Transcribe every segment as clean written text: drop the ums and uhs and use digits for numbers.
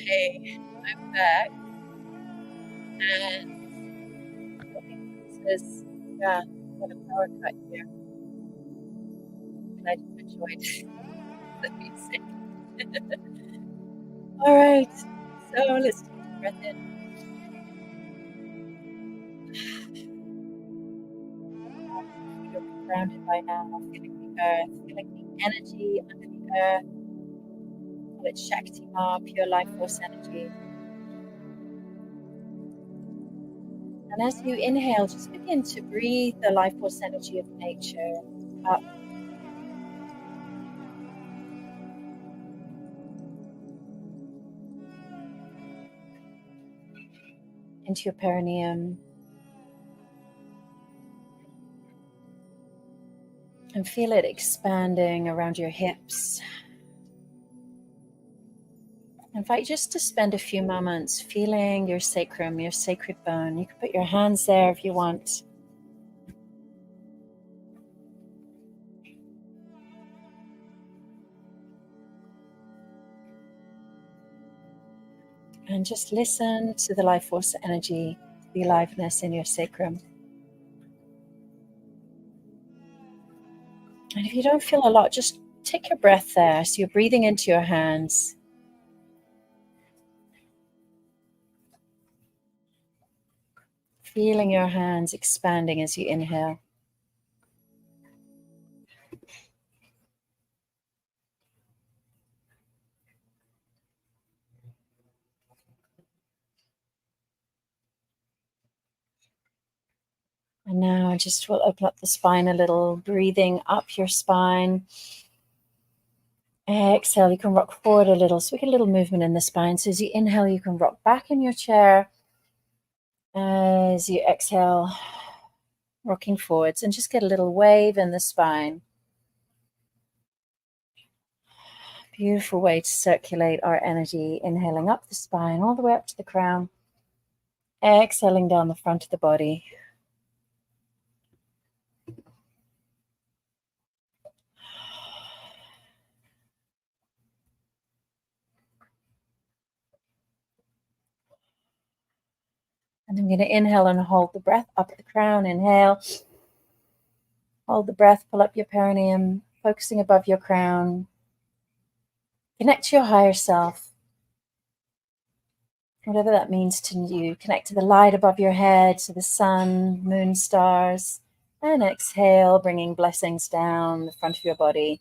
Okay, I'm back, and I think this is, yeah, got a power cut here, and I just enjoyed the music. All right, so let's take a breath in. You'll be grounded by now, feeling the earth, feeling the energy under the earth. Call it Shakti, pure life force energy. And as you inhale, just begin to breathe the life force energy of nature up into your perineum. And feel it expanding around your hips. I invite you just to spend a few moments feeling your sacrum, your sacred bone. You can put your hands there if you want. And just listen to the life force energy, the aliveness in your sacrum. And if you don't feel a lot, just take your breath there. So you're breathing into your hands. Feeling your hands expanding as you inhale. And now I just will open up the spine a little, breathing up your spine. Exhale, you can rock forward a little. So we get a little movement in the spine. So as you inhale, you can rock back in your chair. As you exhale, rocking forwards, and just get a little wave in the spine. Beautiful way to circulate our energy, inhaling up the spine, all the way up to the crown. Exhaling down the front of the body. And I'm going to inhale and hold the breath up the crown. Inhale. Hold the breath, pull up your perineum, focusing above your crown. Connect to your higher self. Whatever that means to you. Connect to the light above your head, to the sun, moon, stars. And exhale, bringing blessings down the front of your body.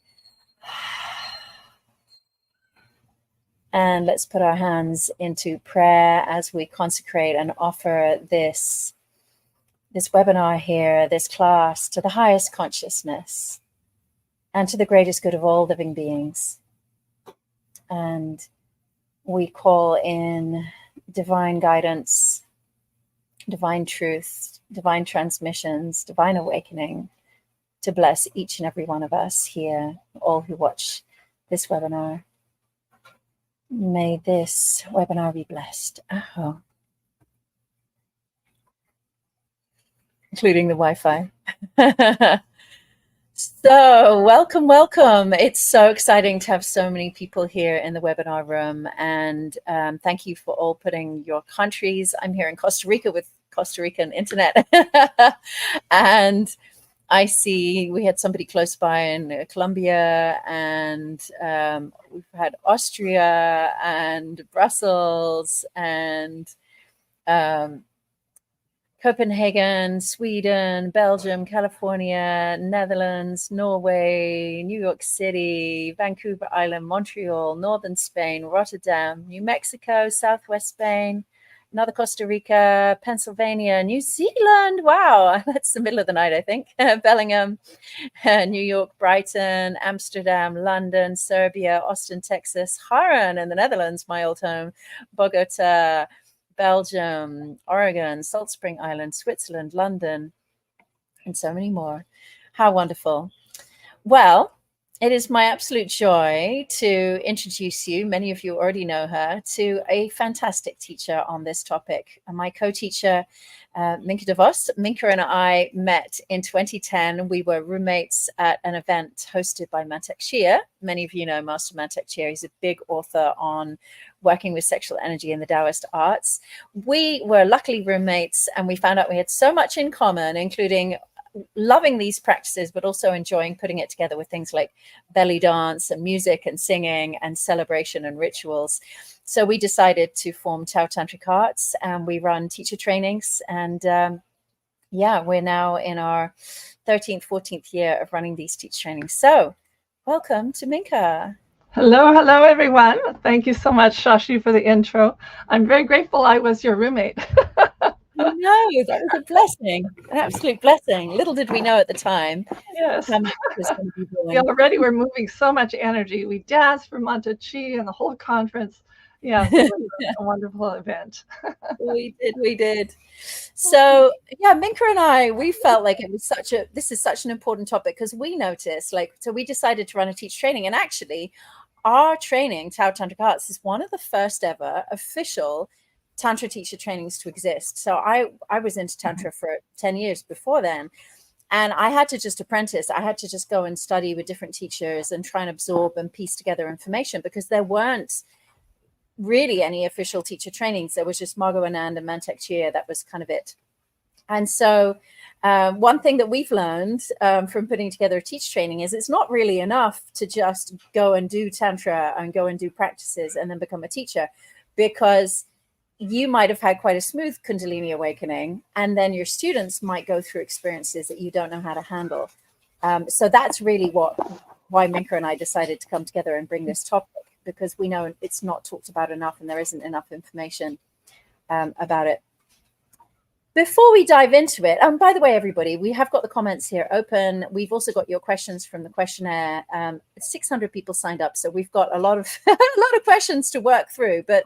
And let's put our hands into prayer as we consecrate and offer this webinar here, this class, to the highest consciousness and to the greatest good of all living beings. And we call in divine guidance, divine truth, divine transmissions, divine awakening to bless each and every one of us here, all who watch this webinar. May this webinar be blessed. Oh. Including the Wi-Fi. So welcome. It's so exciting to have so many people here in the webinar room, and thank you for all putting your countries. I'm here in Costa Rica with Costa Rican internet. And I see we had somebody close by in Colombia, and we've had Austria and Brussels and Copenhagen, Sweden, Belgium, California, Netherlands, Norway, New York City, Vancouver Island, Montreal, Northern Spain, Rotterdam, New Mexico, Southwest Spain, another Costa Rica, Pennsylvania, New Zealand. Wow, that's the middle of the night, I think. Bellingham, New York, Brighton, Amsterdam, London, Serbia, Austin, Texas, Haren in the Netherlands, my old home, Bogota, Belgium, Oregon, Salt Spring Island, Switzerland, London, and so many more. How wonderful. Well, it is my absolute joy to introduce you, many of you already know her, to a fantastic teacher on this topic. My co-teacher, Minke Daoist. Minke and I met in 2010. We were roommates at an event hosted by Mantak Chia. Many of you know Master Mantak Chia. He's a big author on working with sexual energy in the Daoist arts. We were luckily roommates, and we found out we had so much in common, including loving these practices, but also enjoying putting it together with things like belly dance and music and singing and celebration and rituals. So we decided to form Tao Tantric Arts, and we run teacher trainings. And yeah, we're now in our 13th, 14th year of running these teacher trainings. So welcome to Minke. Hello, everyone. Thank you so much, Shashi, for the intro. I'm very grateful I was your roommate. No, that was a blessing, an absolute blessing. Little did we know at the time Yes. how much it was going to be doing. We already were moving so much energy. We danced for Manta Chi and the whole conference. Yes, it was a wonderful event. We did. So yeah, Minke and I, we felt like it was this is such an important topic, because we noticed, so we decided to run a teach training, and actually our training, Tao Tantric Arts, is one of the first ever official Tantra teacher trainings to exist. So I was into Tantra for 10 years before then. And I had to just apprentice. I had to just go and study with different teachers and try and absorb and piece together information, because there weren't really any official teacher trainings. There was just Margot Anand and Mantak Chia. That was kind of it. And so one thing that we've learned from putting together a teach training is it's not really enough to just go and do Tantra and go and do practices and then become a teacher, because you might have had quite a smooth Kundalini awakening, and then your students might go through experiences that you don't know how to handle. So that's really why Minke and I decided to come together and bring this topic, because we know it's not talked about enough and there isn't enough information about it. Before we dive into it, and by the way, everybody, we have got the comments here open. We've also got your questions from the questionnaire. 600 people signed up, so we've got a lot of questions to work through, but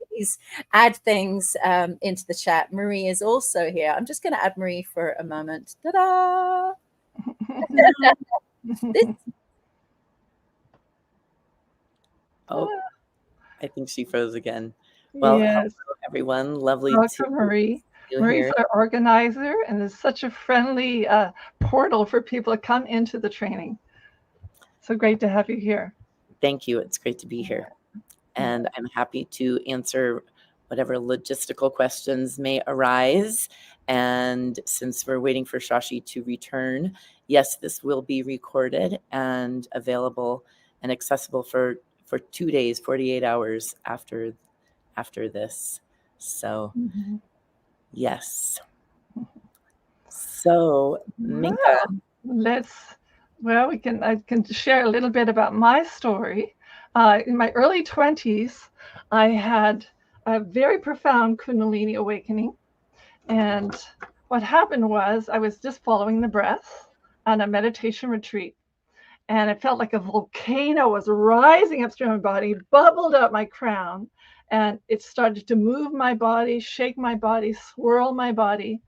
please add things into the chat. Marie is also here. I'm just going to add Marie for a moment. Ta-da! Oh, I think she froze again. Well, yes. Hello, everyone. Lovely Welcome, Marie. Marie's our organizer, and is such a friendly portal for people to come into the training. So great to have you here. Thank you. It's great to be here. And I'm happy to answer whatever logistical questions may arise. And since we're waiting for Shashi to return, yes, this will be recorded and available and accessible for 2 days, 48 hours after this. So yes. So Minke. I can share a little bit about my story. In my early 20s, I had a very profound Kundalini awakening. And what happened was I was just following the breath on a meditation retreat. And it felt like a volcano was rising up through my body, bubbled up my crown, and it started to move my body, shake my body, swirl my body.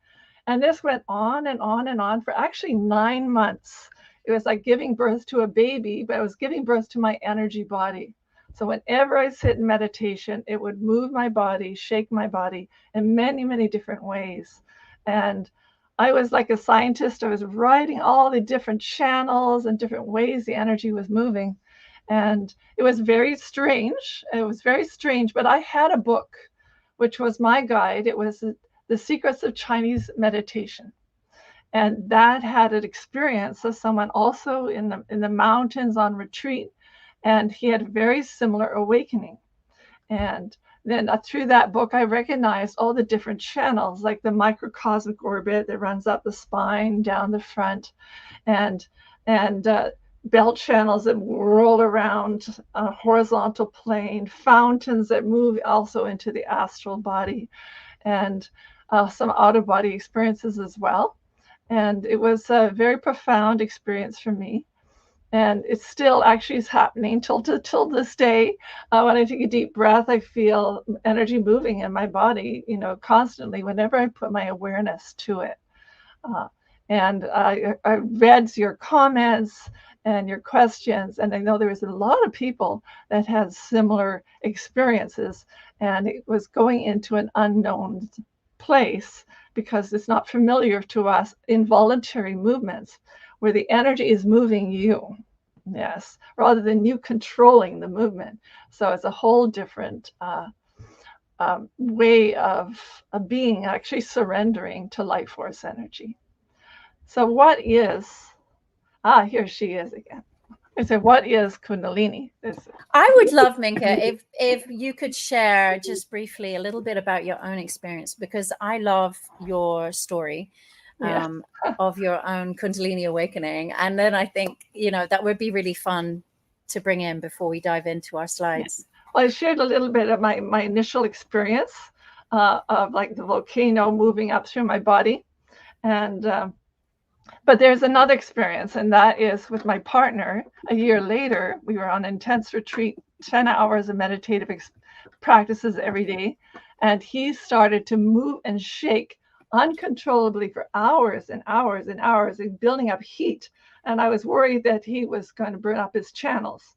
And this went on and on and on for actually 9 months. It was like giving birth to a baby, but I was giving birth to my energy body. So whenever I sit in meditation, it would move my body, shake my body in many, many different ways. And I was like a scientist. I was writing all the different channels and different ways the energy was moving. And it was very strange. But I had a book, which was my guide. It was The Secrets of Chinese Meditation. And that had an experience of someone also in the mountains on retreat. And he had a very similar awakening. And then through that book, I recognized all the different channels, like the microcosmic orbit that runs up the spine, down the front, and belt channels that whirl around a horizontal plane, fountains that move also into the astral body, and some out-of-body experiences as well. And it was a very profound experience for me. And it still actually is happening till this day. When I take a deep breath, I feel energy moving in my body, constantly whenever I put my awareness to it. And I read your comments and your questions, and I know there was a lot of people that had similar experiences, and it was going into an unknown place because it's not familiar to us, involuntary movements where the energy is moving you. Yes, rather than you controlling the movement. So it's a whole different way of being, actually surrendering to life force energy. So what is, here she is again. I said, what is Kundalini? I would love, Minke, if you could share just briefly a little bit about your own experience, because I love your story of your own Kundalini awakening. And then I think, that would be really fun to bring in before we dive into our slides. Well, I shared a little bit of my initial experience of like the volcano moving up through my body. And but there's another experience, and that is with my partner. A year later, we were on an intense retreat, 10 hours of meditative practices every day. And he started to move and shake uncontrollably for hours and hours and hours, and building up heat. And I was worried that he was going to burn up his channels.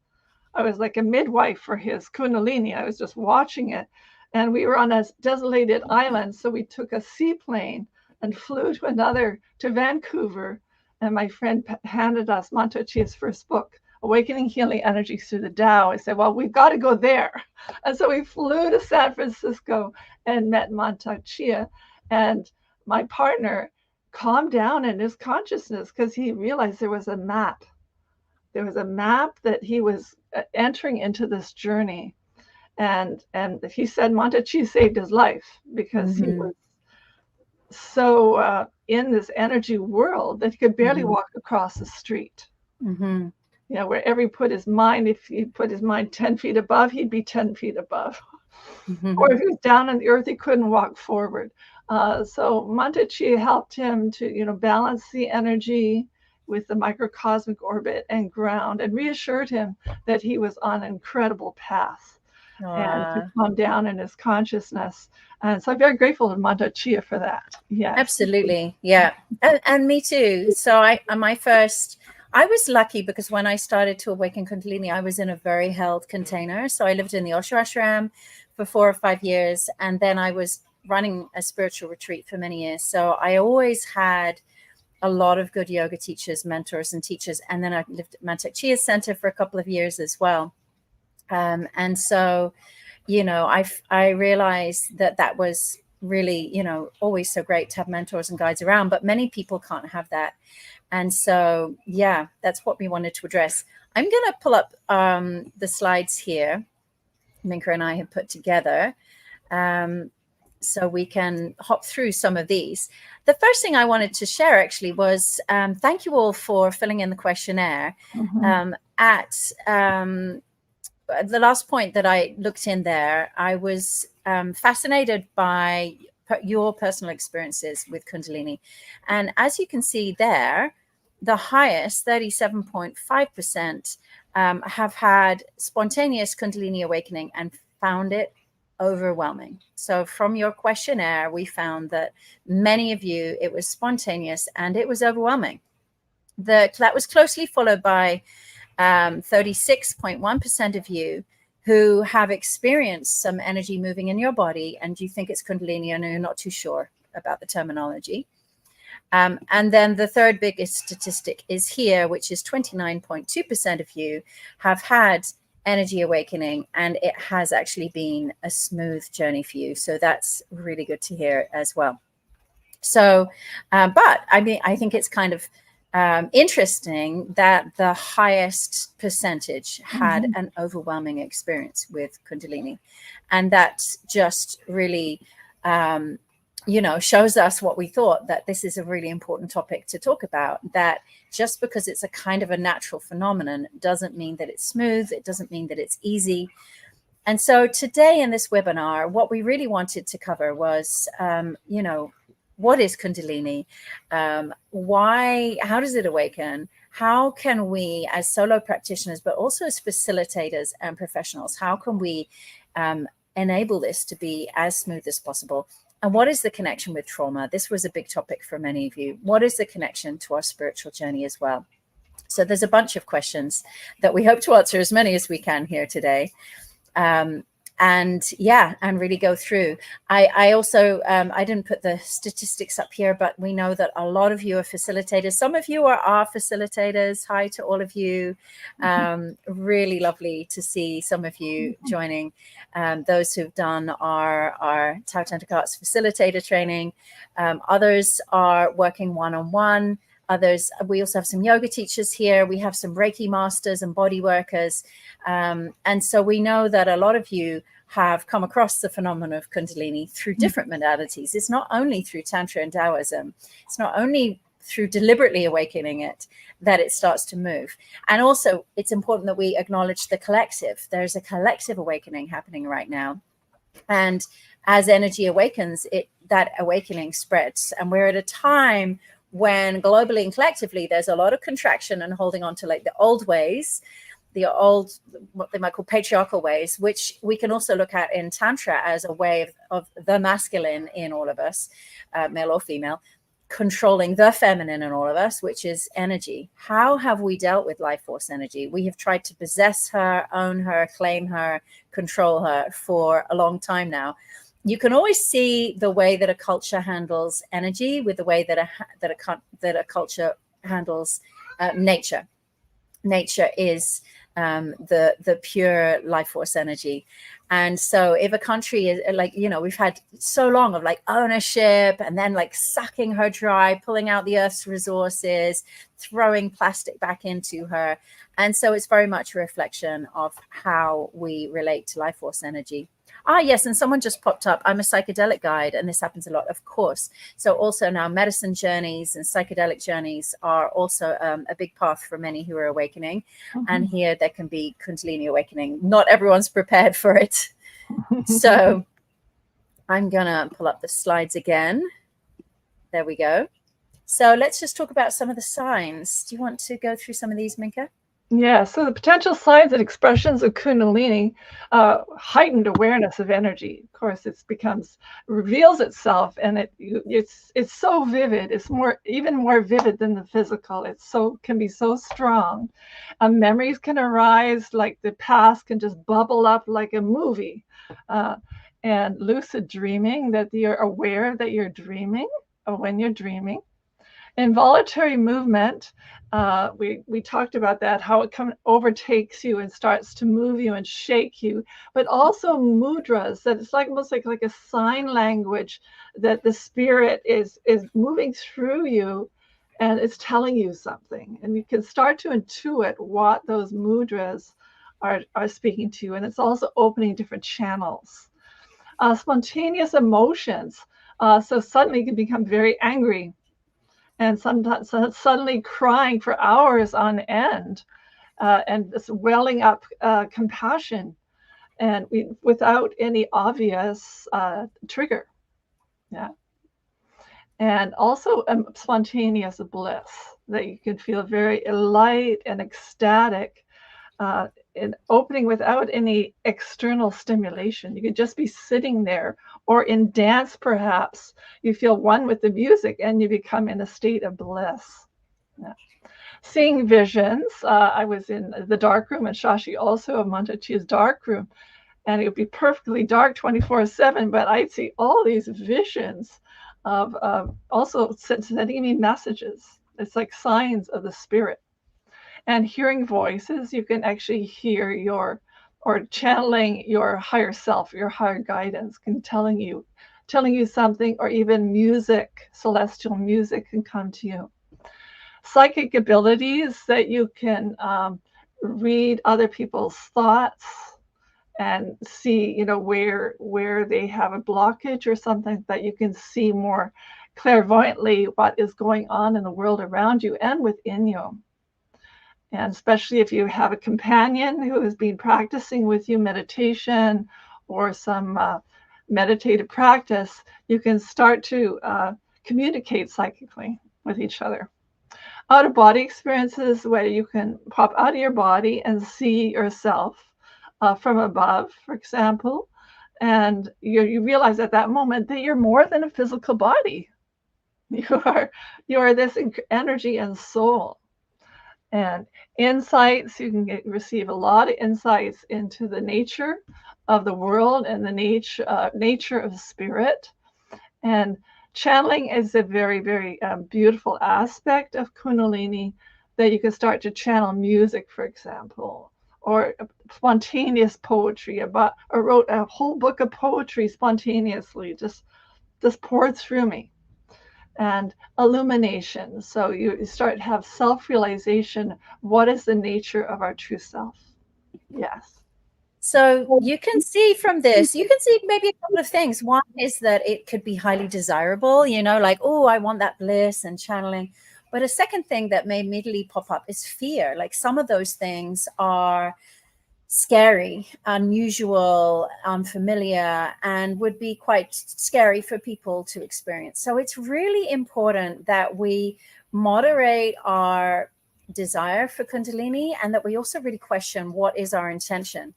I was like a midwife for his Kundalini. I was just watching it. And we were on a desolated island. So we took a seaplane and flew to Vancouver. And my friend handed us Manto Chia's first book, Awakening Healing Energies Through the Tao. I said, well, we've got to go there. And so we flew to San Francisco and met Manto Chia. And my partner calmed down in his consciousness because he realized there was a map. There was a map that he was entering into this journey. And he said Manto Chia saved his life because he was so in this energy world that he could barely walk across the street. Wherever he put his mind, if he put his mind 10 feet above, he'd be 10 feet above. Or if he was down on the earth, he couldn't walk forward. So Manto Chia helped him to, balance the energy with the microcosmic orbit and ground, and reassured him that he was on an incredible path. And to calm down in his consciousness. And so I'm very grateful to Manto Chia for that. Yeah, absolutely. Yeah. And me too. So I was lucky because when I started to awaken Kundalini, I was in a very held container. So I lived in the Osho ashram for 4 or 5 years. And then I was running a spiritual retreat for many years. So I always had a lot of good yoga teachers, mentors and teachers. And then I lived at Manto Chia Center for a couple of years as well. And so, I realized that was really, always so great to have mentors and guides around, but many people can't have that. And so, yeah, that's what we wanted to address. I'm going to pull up the slides here Minke and I have put together. So we can hop through some of these. The first thing I wanted to share actually was thank you all for filling in the questionnaire. The last point that I looked in there, I was fascinated by your personal experiences with Kundalini. And as you can see there, the highest, 37.5%, have had spontaneous Kundalini awakening and found it overwhelming. So from your questionnaire, we found that many of you, it was spontaneous and it was overwhelming. That was closely followed by 36.1% of you who have experienced some energy moving in your body and you think it's Kundalini and you're not too sure about the terminology. And then the third biggest statistic is here, which is 29.2% of you have had energy awakening and it has actually been a smooth journey for you. So that's really good to hear as well. So, but I mean, I think it's kind of interesting that the highest percentage had an overwhelming experience with Kundalini. And that just really, shows us what we thought, that this is a really important topic to talk about, that just because it's a kind of a natural phenomenon doesn't mean that it's smooth. It doesn't mean that it's easy. And so today in this webinar, what we really wanted to cover was, what is Kundalini? How does it awaken? How can we as solo practitioners, but also as facilitators and professionals, how can we enable this to be as smooth as possible? And what is the connection with trauma? This was a big topic for many of you. What is the connection to our spiritual journey as well? So there's a bunch of questions that we hope to answer as many as we can here today. and yeah, and really go through. I also, I didn't put the statistics up here, but we know that a lot of you are facilitators. Some of you are our facilitators. Hi to all of you. Really lovely to see some of you joining. Those who've done our Tao Tantric Arts facilitator training. Others are working one-on-one. Others, we also have some yoga teachers here. We have some Reiki masters and body workers. And so we know that a lot of you have come across the phenomenon of Kundalini through different modalities. It's not only through Tantra and Daoism. It's not only through deliberately awakening it that it starts to move. And also, it's important that we acknowledge the collective. There's a collective awakening happening right now. And as energy awakens, that awakening spreads. And we're at a time when globally and collectively, there's a lot of contraction and holding on to like the old ways, the old, what they might call patriarchal ways, which we can also look at in Tantra as a way of the masculine in all of us, male or female, controlling the feminine in all of us, which is energy. How have we dealt with life force energy? We have tried to possess her, own her, claim her, control her for a long time now. You can always see the way that a culture handles energy with the way that a culture handles nature. Nature is the pure life force energy. And so if a country is like, you know, we've had so long of like ownership and then like sucking her dry, pulling out the earth's resources, throwing plastic back into her. And so it's very much a reflection of how we relate to life force energy. Ah, yes. And someone just popped up. I'm a psychedelic guide, and this happens a lot, of course. So also now medicine journeys and psychedelic journeys are also a big path for many who are awakening. And here there can be Kundalini awakening. Not everyone's prepared for it. So I'm going to pull up the slides again. There we go. So let's just talk about some of the signs. Do you want to go through some of these, Minke? Yeah, so the potential signs and expressions of Kundalini, heightened awareness of energy. Of course, reveals itself, and it's so vivid. It's even more vivid than the physical. Can be so strong. Memories can arise, like the past can just bubble up like a movie. And lucid dreaming, that you're aware that you're dreaming, or when you're dreaming. Involuntary movement, we talked about that, how it overtakes you and starts to move you and shake you, but also mudras, that it's almost like a sign language, that the spirit is moving through you and it's telling you something. And you can start to intuit what those mudras are speaking to you. And it's also opening different channels. Spontaneous emotions. So suddenly you can become very angry, and sometimes suddenly crying for hours on end, and this welling up compassion, and without any obvious trigger. Yeah. And also spontaneous bliss, that you can feel very light and ecstatic, and opening without any external stimulation. You could just be sitting there, or in dance perhaps. You feel one with the music and you become in a state of bliss. Yeah. Seeing visions. I was in the dark room, and Shashi also of Montachi's dark room, and it would be perfectly dark 24/7, but I'd see all these visions of also sending me messages. It's like signs of the spirit. And hearing voices, you can actually hear or channeling your higher self, your higher guidance, can telling you something, or even music, celestial music can come to you. Psychic abilities, that you can read other people's thoughts and see, where they have a blockage or something, that you can see more clairvoyantly what is going on in the world around you and within you. And especially if you have a companion who has been practicing with you meditation or some meditative practice, you can start to communicate psychically with each other. Out-of-body experiences, where you can pop out of your body and see yourself from above, for example, and you realize at that moment that you're more than a physical body. You are this energy and soul. And insights, you can receive a lot of insights into the nature of the world and the nature of spirit. And channeling is a very, very beautiful aspect of Kundalini, that you can start to channel music, for example, or spontaneous poetry. I wrote a whole book of poetry spontaneously, just poured through me. And illumination. So you start to have self-realization. What is the nature of our true self? Yes. So you can see from this, you can see maybe a couple of things. One is that it could be highly desirable, you know, like, oh, I want that bliss and channeling. But a second thing that may immediately pop up is fear. Like some of those things are scary, unusual, unfamiliar, and would be quite scary for people to experience. So it's really important that we moderate our desire for Kundalini, and that we also really question what is our intention.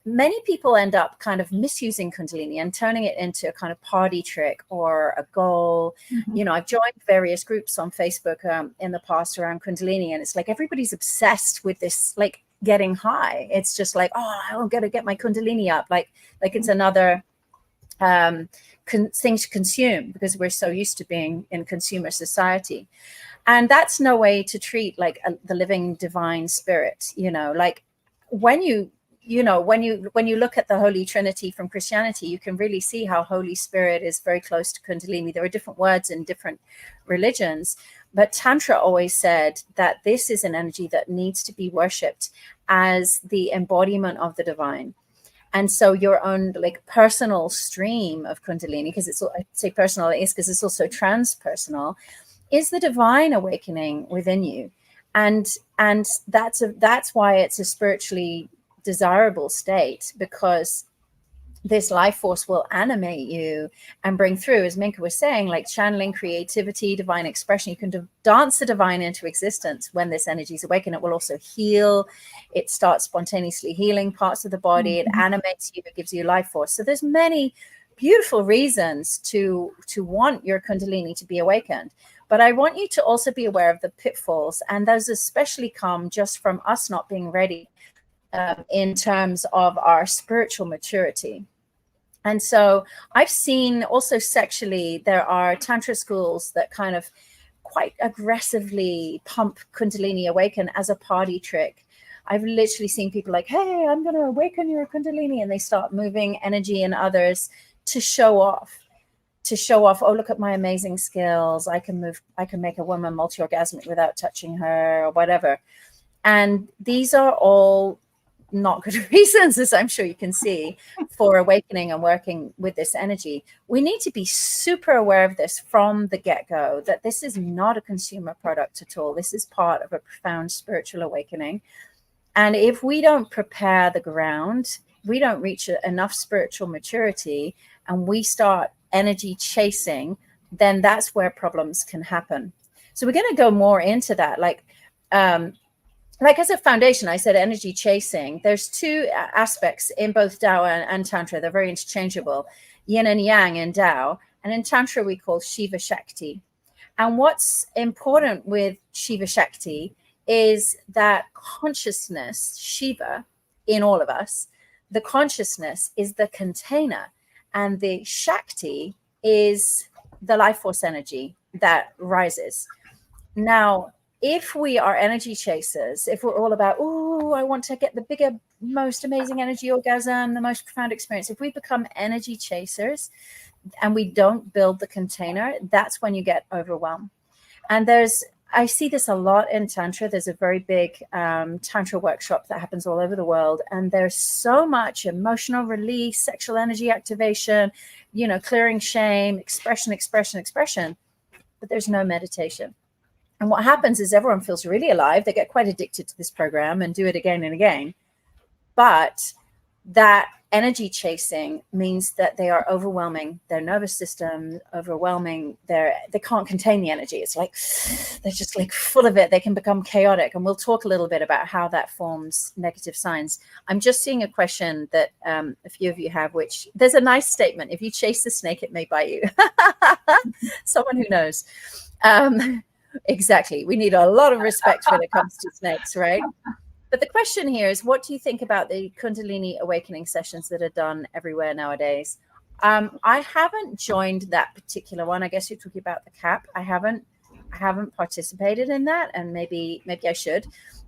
Many people end up kind of misusing Kundalini and turning it into a kind of party trick or a goal. Mm-hmm. You know, I've joined various groups on Facebook in the past around Kundalini, and it's like everybody's obsessed with this, like, getting high. It's just like, oh, I'm gonna get my Kundalini up, like it's another thing to consume, because we're so used to being in consumer society. And that's no way to treat like the living divine spirit. You know, like when you look at the Holy Trinity from Christianity, you can really see how Holy Spirit is very close to Kundalini. There are different words in different religions, but Tantra always said that this is an energy that needs to be worshipped as the embodiment of the divine. And so your own like personal stream of Kundalini, because it's, I say personal, it is because it's also transpersonal, is the divine awakening within you. And that's why it's a spiritually desirable state, because this life force will animate you and bring through, as Minke was saying, like channeling, creativity, divine expression. You can dance the divine into existence when this energy is awakened. It will also heal. It starts spontaneously healing parts of the body. Mm-hmm. It animates you. It gives you life force. So there's many beautiful reasons to want your Kundalini to be awakened. But I want you to also be aware of the pitfalls. And those especially come just from us not being ready in terms of our spiritual maturity. And so I've seen also sexually, there are Tantra schools that kind of quite aggressively pump Kundalini awaken as a party trick. I've literally seen people like, hey, I'm going to awaken your Kundalini. And they start moving energy in others to show off. Oh, look at my amazing skills. I can make a woman multi-orgasmic without touching her or whatever. And these are all not good reasons, as I'm sure you can see, for awakening and working with this energy. We need to be super aware of this from the get-go, that this is not a consumer product at all. This is part of a profound spiritual awakening. And if we don't prepare the ground, we don't reach enough spiritual maturity, and we start energy chasing, then that's where problems can happen. So we're going to go more into that. Like as a foundation, I said energy chasing. There's two aspects in both Tao and Tantra. They're very interchangeable, yin and yang in Tao. And in Tantra, we call Shiva Shakti. And what's important with Shiva Shakti is that consciousness, Shiva, in all of us, the consciousness is the container. And the Shakti is the life force energy that rises. Now, if we are energy chasers, if we're all about, oh, I want to get the bigger, most amazing energy orgasm, the most profound experience, if we become energy chasers and we don't build the container, that's when you get overwhelmed. And I see this a lot in Tantra. There's a very big Tantra workshop that happens all over the world. And there's so much emotional release, sexual energy activation, clearing shame, expression. But there's no meditation. And what happens is everyone feels really alive. They get quite addicted to this program and do it again and again. But that energy chasing means that they are overwhelming their nervous system, overwhelming they can't contain the energy. It's like they're just like full of it. They can become chaotic. And we'll talk a little bit about how that forms negative signs. I'm just seeing a question that a few of you have, which there's a nice statement. If you chase the snake, it may bite you. Someone who knows. Exactly. We need a lot of respect when it comes to snakes, right? But the question here is, what do you think about the Kundalini awakening sessions that are done everywhere nowadays? I haven't joined that particular one. I guess you're talking about the CAP. I haven't participated in that, and maybe I should.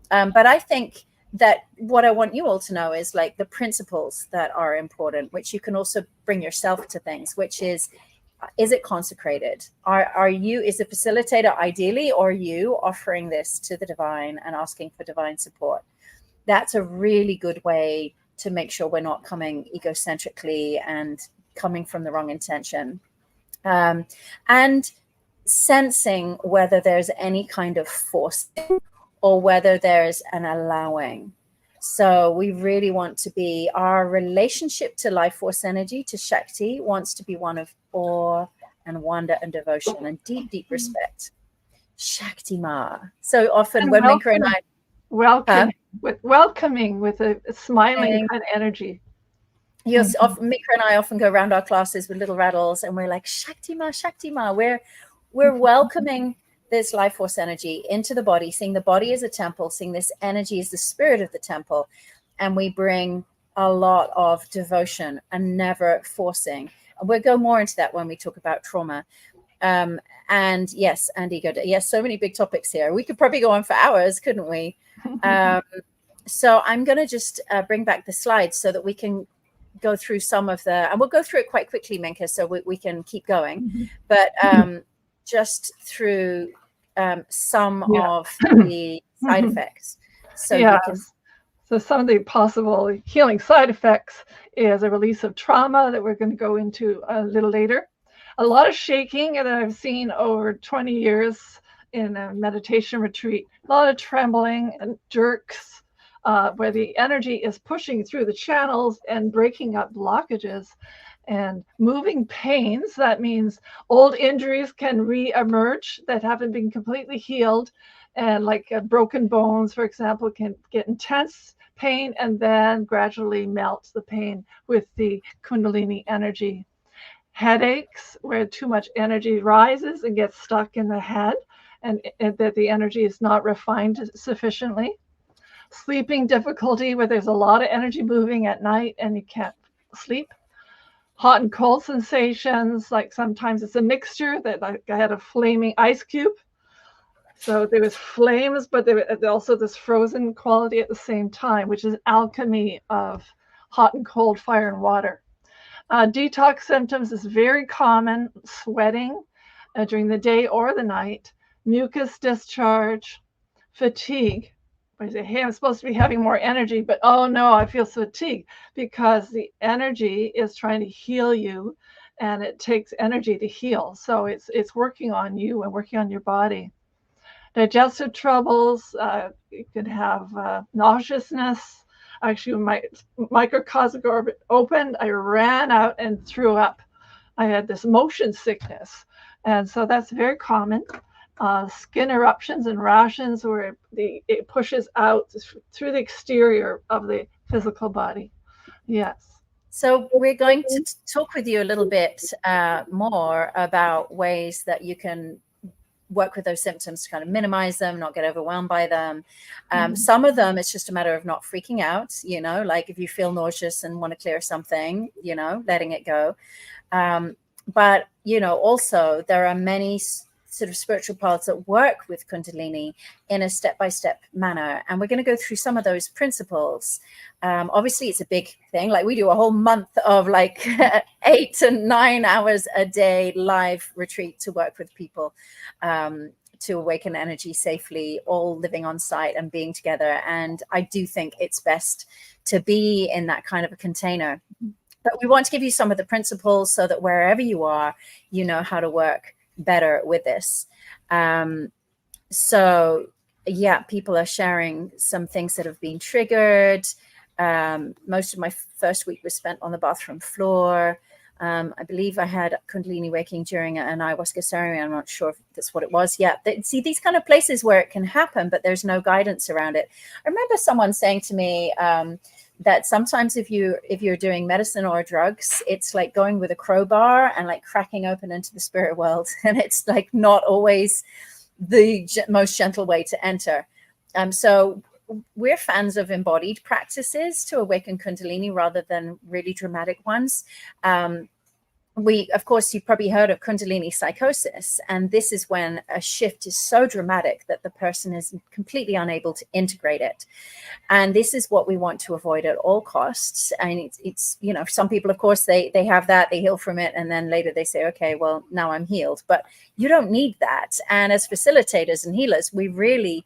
But I think that what I want you all to know is like the principles that are important, which you can also bring yourself to things, which is it consecrated? Are you, is the facilitator ideally, or are you offering this to the divine and asking for divine support? That's a really good way to make sure we're not coming egocentrically and coming from the wrong intention. And sensing whether there's any kind of forcing or whether there's an allowing. So we really want to be, our relationship to life force energy, to Shakti, wants to be one of awe and wonder and devotion and deep, deep respect. Shakti Ma. So often when Minke and I welcoming with a smiling kind of energy. Yes, Minke and I often go around our classes with little rattles, and we're like, Shakti Ma, Shakti Ma. We're welcoming this life force energy into the body, seeing the body as a temple, seeing this energy as the spirit of the temple. And we bring a lot of devotion and never forcing. We'll go more into that when we talk about trauma. And yes, and ego. Yes, so many big topics here. We could probably go on for hours, couldn't we? So I'm going to just bring back the slides so that we can go through some of the, and we'll go through it quite quickly, Minke, so we can keep going. But just through some of the side effects. So you can. So some of the possible healing side effects is a release of trauma that we're going to go into a little later. A lot of shaking that I've seen over 20 years in a meditation retreat. A lot of trembling and jerks where the energy is pushing through the channels and breaking up blockages. And moving pains, that means old injuries can re-emerge that haven't been completely healed. And like broken bones, for example, can get intense pain and then gradually melt the pain with the Kundalini energy. Headaches, where too much energy rises and gets stuck in the head, and that the energy is not refined sufficiently. Sleeping difficulty, where there's a lot of energy moving at night and you can't sleep. Hot and cold sensations, like sometimes it's a mixture, that like I had a flaming ice cube. So there was flames, but there was also this frozen quality at the same time, which is alchemy of hot and cold, fire and water. Detox symptoms is very common, sweating during the day or the night, mucus discharge, fatigue. I say, hey, I'm supposed to be having more energy, but oh no, I feel fatigued, because the energy is trying to heal you, and it takes energy to heal. So it's working on you and working on your body. Digestive troubles, you could have nauseousness. Actually, when my microcosmic orbit opened, I ran out and threw up. I had this motion sickness. And so that's very common. Skin eruptions and rashes, where it pushes out through the exterior of the physical body. Yes. So we're going to talk with you a little bit more about ways that you can work with those symptoms to kind of minimize them, not get overwhelmed by them. Some of them, it's just a matter of not freaking out, you know, like if you feel nauseous and want to clear something, you know, letting it go. But, you know, also there are many sort of spiritual paths that work with Kundalini in a step-by-step manner. And we're going to go through some of those principles. Obviously, it's a big thing. Like we do a whole month of like 8 to 9 hours a day live retreat to work with people to awaken energy safely, all living on site and being together. And I do think it's best to be in that kind of a container. But we want to give you some of the principles so that wherever you are, you know how to work better with this. So yeah, people are sharing some things that have been triggered. Most of my first week was spent on the bathroom floor. I believe I had Kundalini waking during an ayahuasca ceremony. I'm not sure if that's what it was. Yeah, see these kind of places where it can happen, but there's no guidance around it. I remember someone saying to me that sometimes if you're doing medicine or drugs, it's like going with a crowbar and like cracking open into the spirit world, and it's like not always the most gentle way to enter. So we're fans of embodied practices to awaken Kundalini rather than really dramatic ones. Of course, you've probably heard of Kundalini psychosis, and this is when a shift is so dramatic that the person is completely unable to integrate it. And this is what we want to avoid at all costs. And it's you know, some people, of course, they have that, they heal from it, and then later they say, okay, well, now I'm healed. But you don't need that. And as facilitators and healers, we really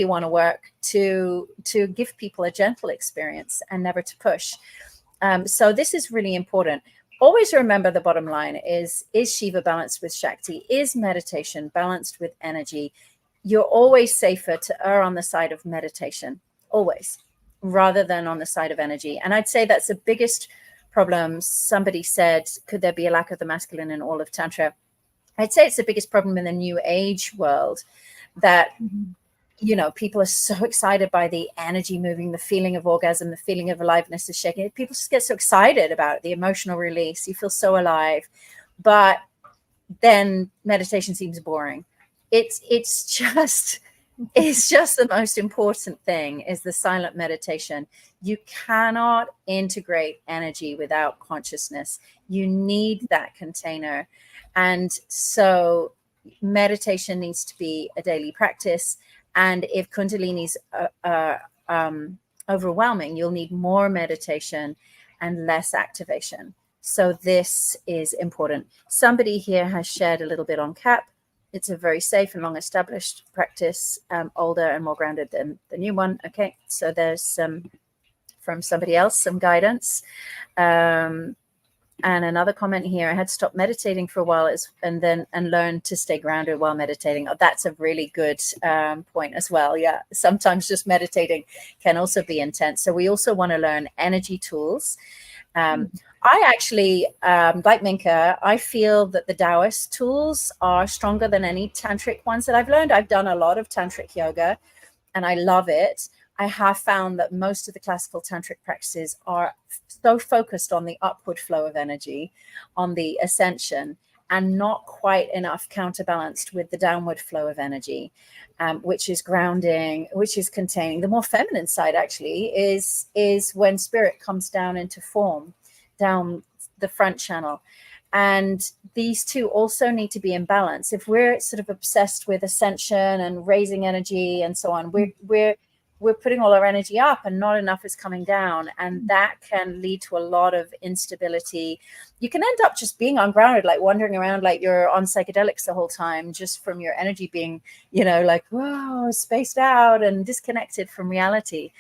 want to work to give people a gentle experience and never to push. So this is really important. Always remember the bottom line is Shiva balanced with Shakti? Is meditation balanced with energy? You're always safer to err on the side of meditation, always, rather than on the side of energy. And I'd say that's the biggest problem. Somebody said, could there be a lack of the masculine in all of Tantra? I'd say it's the biggest problem in the New Age world, that you know, people are so excited by the energy moving, the feeling of orgasm, the feeling of aliveness is shaking. People just get so excited about it, the emotional release. You feel so alive. But then meditation seems boring. It's just the most important thing is the silent meditation. You cannot integrate energy without consciousness. You need that container. And so meditation needs to be a daily practice. And if Kundalini's overwhelming, you'll need more meditation and less activation. So this is important. Somebody here has shared a little bit on CAP. It's a very safe and long-established practice, older and more grounded than the new one. Okay, so there's some from somebody else, some guidance. And another comment here, I had stopped meditating for a while and learned to stay grounded while meditating. Oh, that's a really good point as well. Yeah, sometimes just meditating can also be intense. So we also want to learn energy tools. I actually, like Minke, I feel that the Daoist tools are stronger than any tantric ones that I've learned. I've done a lot of tantric yoga and I love it. I have found that most of the classical tantric practices are so focused on the upward flow of energy, on the ascension, and not quite enough counterbalanced with the downward flow of energy, which is grounding, which is containing. The more feminine side actually is when spirit comes down into form, down the front channel. And these two also need to be in balance. If we're sort of obsessed with ascension and raising energy and so on, we're putting all our energy up and not enough is coming down. And that can lead to a lot of instability. You can end up just being ungrounded, like wandering around like you're on psychedelics the whole time, just from your energy being, you know, like, whoa, spaced out and disconnected from reality.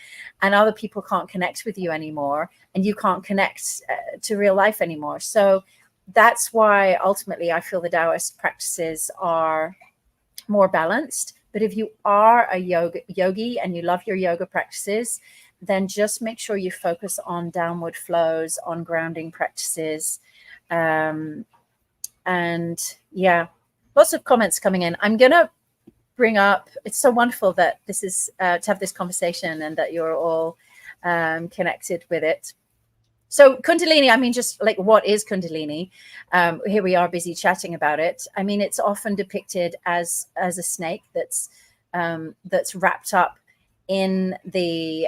And other people can't connect with you anymore. And you can't connect to real life anymore. So that's why ultimately I feel the Daoist practices are more balanced. But if you are a yogi and you love your yoga practices, then just make sure you focus on downward flows, on grounding practices. And yeah, lots of comments coming in. I'm going to bring up, it's so wonderful that this is to have this conversation and that you're all connected with it. So Kundalini, I mean, just like, what is Kundalini? Here we are busy chatting about it. I mean, it's often depicted as a snake that's wrapped up in the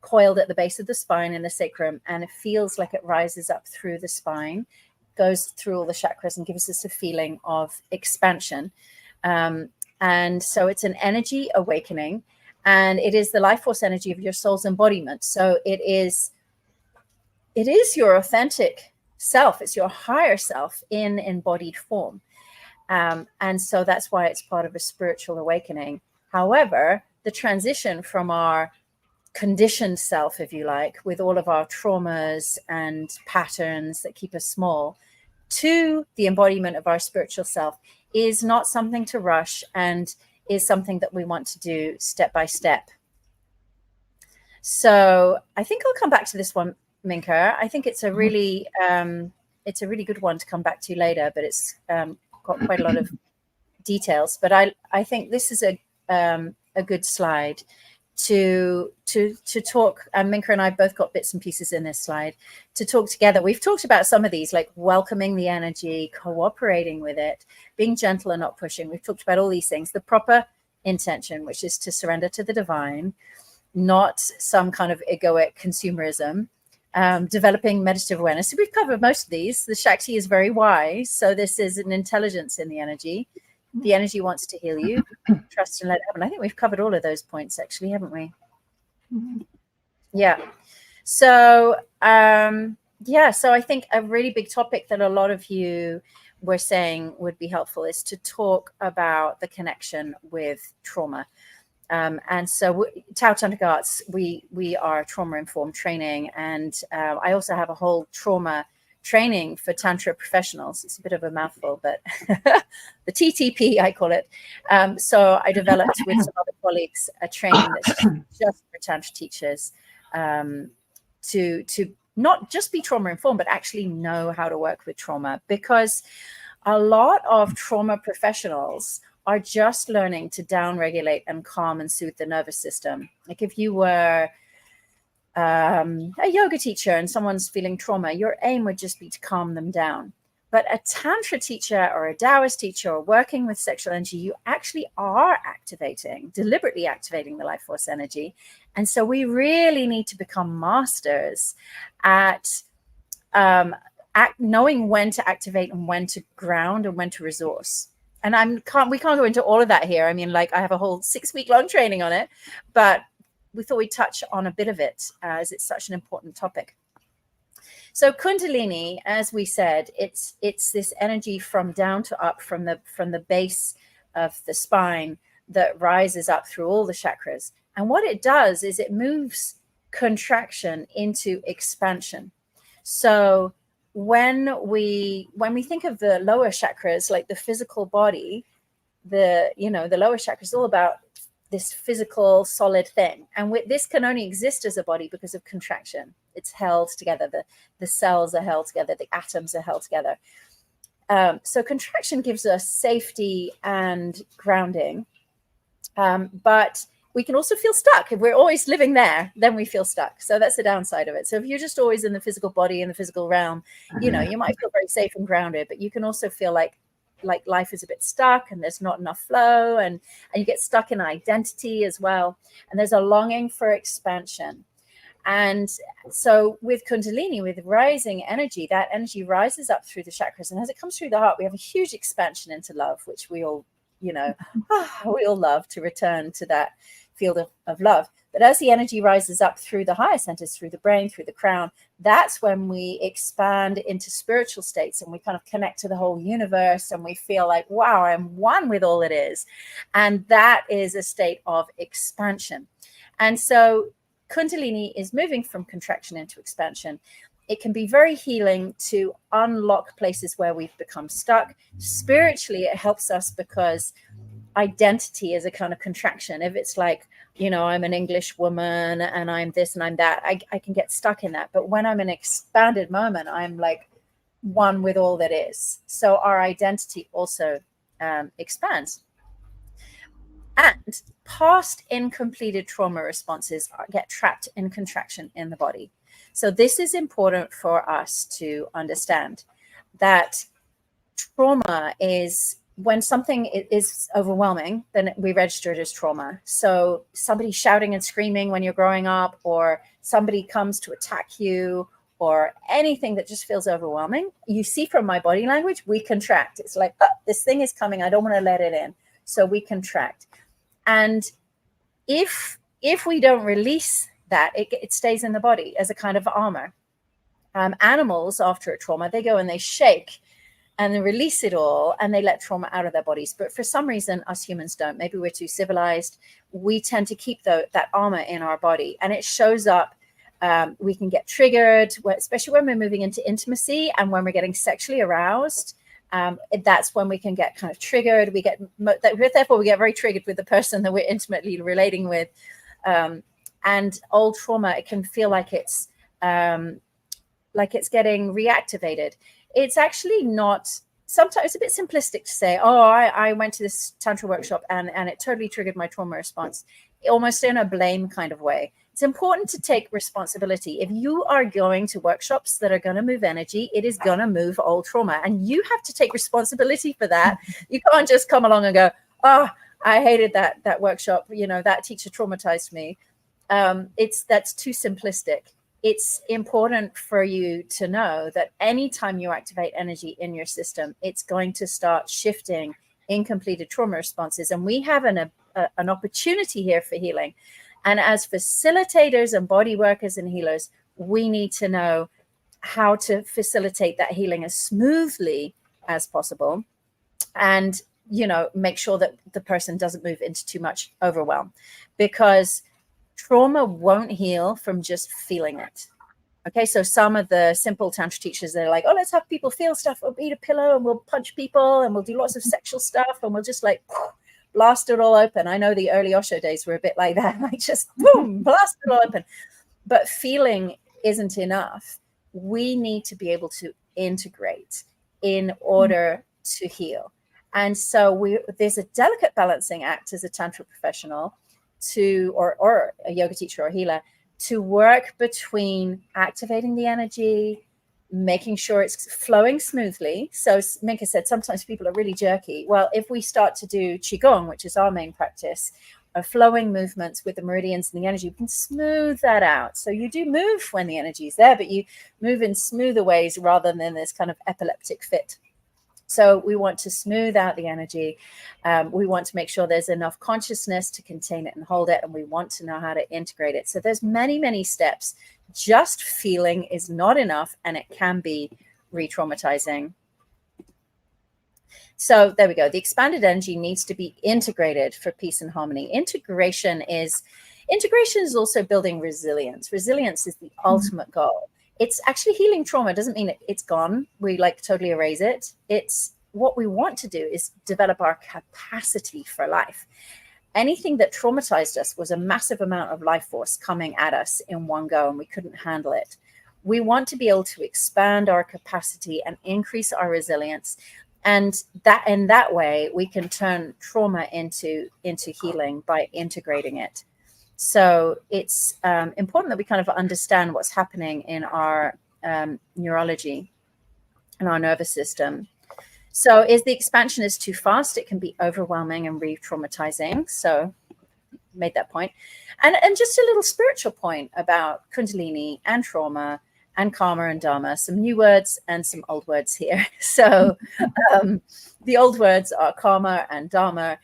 coiled at the base of the spine in the sacrum, and it feels like it rises up through the spine, goes through all the chakras and gives us a feeling of expansion. And so it's an energy awakening, and it is the life force energy of your soul's embodiment. So it is your authentic self. It's your higher self in embodied form. And so that's why it's part of a spiritual awakening. However, the transition from our conditioned self, if you like, with all of our traumas and patterns that keep us small, to the embodiment of our spiritual self is not something to rush, and is something that we want to do step by step. So I think I'll come back to this one, Minke. I think it's a really good one to come back to later, but it's got quite a lot of details. But I think this is a good slide to talk, and Minke and I both got bits and pieces in this slide to talk together. We've talked about some of these, like welcoming the energy, cooperating with it, being gentle and not pushing. We've talked about all these things. The proper intention, which is to surrender to the divine, not some kind of egoic consumerism. Developing meditative awareness. So we've covered most of these. The Shakti is very wise. So this is an intelligence in the energy. The energy wants to heal you. Trust and let it happen. I think we've covered all of those points, actually, haven't we? Yeah. So, so I think a really big topic that a lot of you were saying would be helpful is to talk about the connection with trauma. And so Tao Tantric Arts, we are trauma-informed training. And I also have a whole trauma training for Tantra professionals. It's a bit of a mouthful, but the TTP, I call it. So I developed with some other colleagues a training that's just for Tantra teachers to not just be trauma-informed, but actually know how to work with trauma. Because a lot of trauma professionals are just learning to down-regulate and calm and soothe the nervous system. Like if you were a yoga teacher and someone's feeling trauma, your aim would just be to calm them down. But a Tantra teacher or a Daoist teacher or working with sexual energy, you actually are deliberately activating the life force energy. And so we really need to become masters at knowing when to activate and when to ground and when to resource. And we can't go into all of that here. I mean, like I have a whole 6-week-long training on it, but we thought we'd touch on a bit of it as it's such an important topic. So Kundalini, as we said, it's this energy from down to up, from the base of the spine that rises up through all the chakras. And what it does is it moves contraction into expansion. So when we think of the lower chakras, like the physical body, the lower chakra is all about this physical solid thing. And this can only exist as a body because of contraction. It's held together. The cells are held together. The atoms are held together. So contraction gives us safety and grounding. But we can also feel stuck. If we're always living there, then we feel stuck. So that's the downside of it. So if you're just always in the physical body, in the physical realm, you might feel very safe and grounded, but you can also feel like life is a bit stuck and there's not enough flow, and you get stuck in identity as well. And there's a longing for expansion. And so with Kundalini, with rising energy, that energy rises up through the chakras. And as it comes through the heart, we have a huge expansion into love, which we all, we all love to return to that field of love. But as the energy rises up through the higher centers, through the brain, through the crown, that's when we expand into spiritual states and we kind of connect to the whole universe and we feel like, wow, I'm one with all it is. And that is a state of expansion. And so Kundalini is moving from contraction into expansion. It can be very healing to unlock places where we've become stuck. Spiritually, it helps us because identity is a kind of contraction. If it's like, I'm an English woman and I'm this and I'm that, I can get stuck in that. But when I'm in an expanded moment, I'm like one with all that is. So our identity also expands. And past incompleted trauma responses get trapped in contraction in the body. So this is important for us to understand, that trauma is when something is overwhelming, then we register it as trauma. So somebody shouting and screaming when you're growing up, or somebody comes to attack you, or anything that just feels overwhelming, you see from my body language, we contract. It's like, oh, this thing is coming. I don't want to let it in. So we contract. And if we don't release that, it stays in the body as a kind of armor. Animals, after a trauma, they go and they shake and they release it all and they let trauma out of their bodies. But for some reason, us humans don't. Maybe we're too civilized. We tend to keep that armor in our body, and it shows up. We can get triggered, especially when we're moving into intimacy and when we're getting sexually aroused. That's when we can get kind of triggered. Therefore, we get very triggered with the person that we're intimately relating with. And old trauma, it can feel like it's getting reactivated. It's actually not sometimes it's a bit simplistic to say, oh, I went to this Tantra workshop and it totally triggered my trauma response, almost in a blame kind of way. It's important to take responsibility. If you are going to workshops that are going to move energy, it is going to move old trauma. And you have to take responsibility for that. You can't just come along and go, oh, I hated that workshop. You know, that teacher traumatized me. That's too simplistic. It's important for you to know that anytime you activate energy in your system, it's going to start shifting incompleted trauma responses. And we have an opportunity here for healing. And as facilitators and body workers and healers, we need to know how to facilitate that healing as smoothly as possible. And, you know, make sure that the person doesn't move into too much overwhelm, because trauma won't heal from just feeling it. Okay, so some of the simple Tantra teachers, they're like, oh, let's have people feel stuff. We'll eat a pillow and we'll punch people and we'll do lots of sexual stuff and we'll just like blast it all open. I know the early Osho days were a bit like that, like just boom, blast it all open. But feeling isn't enough. We need to be able to integrate in order to heal. And so there's a delicate balancing act as a Tantra professional to, or a yoga teacher or healer, to work between activating the energy, making sure it's flowing smoothly. So Minke said sometimes people are really jerky. Well, if we start to do Qigong, which is our main practice, flowing movements with the meridians and the energy, we can smooth that out. So you do move when the energy is there, but you move in smoother ways rather than this kind of epileptic fit. So we want to smooth out the energy. We want to make sure there's enough consciousness to contain it and hold it. And we want to know how to integrate it. So there's many, many steps. Just feeling is not enough, and it can be re-traumatizing. So there we go. The expanded energy needs to be integrated for peace and harmony. Integration is also building resilience. Resilience is the ultimate goal. It's actually healing trauma. It doesn't mean it's gone. We like totally erase it. It's what we want to do is develop our capacity for life. Anything that traumatized us was a massive amount of life force coming at us in one go, and we couldn't handle it. We want to be able to expand our capacity and increase our resilience. And that in that way, we can turn trauma into healing by integrating it. So it's important that we kind of understand what's happening in our neurology and our nervous system. So if the expansion is too fast, it can be overwhelming and re-traumatizing. So made that point. And just a little spiritual point about Kundalini and trauma and karma and Dharma, some new words and some old words here. So the old words are karma and Dharma.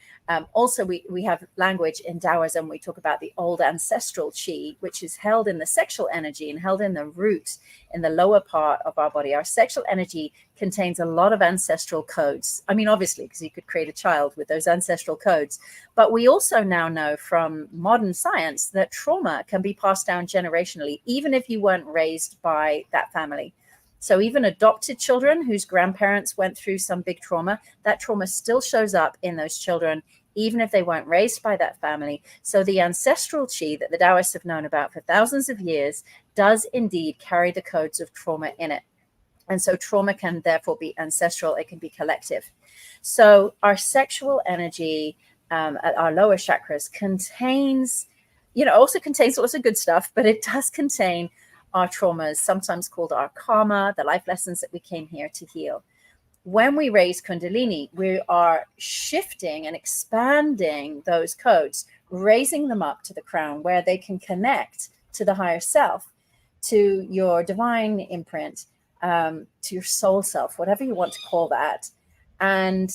Also, we have language in Daoism. We talk about the old ancestral chi, which is held in the sexual energy and held in the root in the lower part of our body. Our sexual energy contains a lot of ancestral codes. I mean, obviously, because you could create a child with those ancestral codes. But we also now know from modern science that trauma can be passed down generationally, even if you weren't raised by that family. So even adopted children whose grandparents went through some big trauma, that trauma still shows up in those children, even if they weren't raised by that family. So the ancestral chi that the Daoists have known about for thousands of years does indeed carry the codes of trauma in it. And so trauma can therefore be ancestral. It can be collective. So our sexual energy at our lower chakras contains, also contains lots of good stuff, but it does contain our traumas, sometimes called our karma, the life lessons that we came here to heal. When we raise Kundalini, we are shifting and expanding those codes, raising them up to the crown where they can connect to the higher self, to your divine imprint, to your soul self, whatever you want to call that, and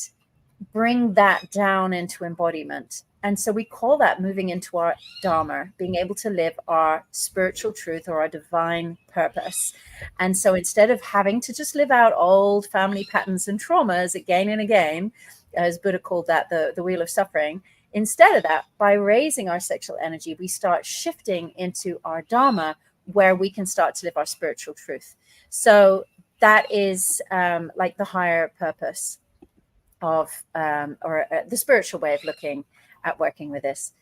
bring that down into embodiment. And so we call that moving into our Dharma, being able to live our spiritual truth or our divine purpose. And so instead of having to just live out old family patterns and traumas again and again, as Buddha called that the wheel of suffering, instead of that, by raising our sexual energy, we start shifting into our Dharma, where we can start to live our spiritual truth. So that is like the higher purpose of, the spiritual way of looking at working with this.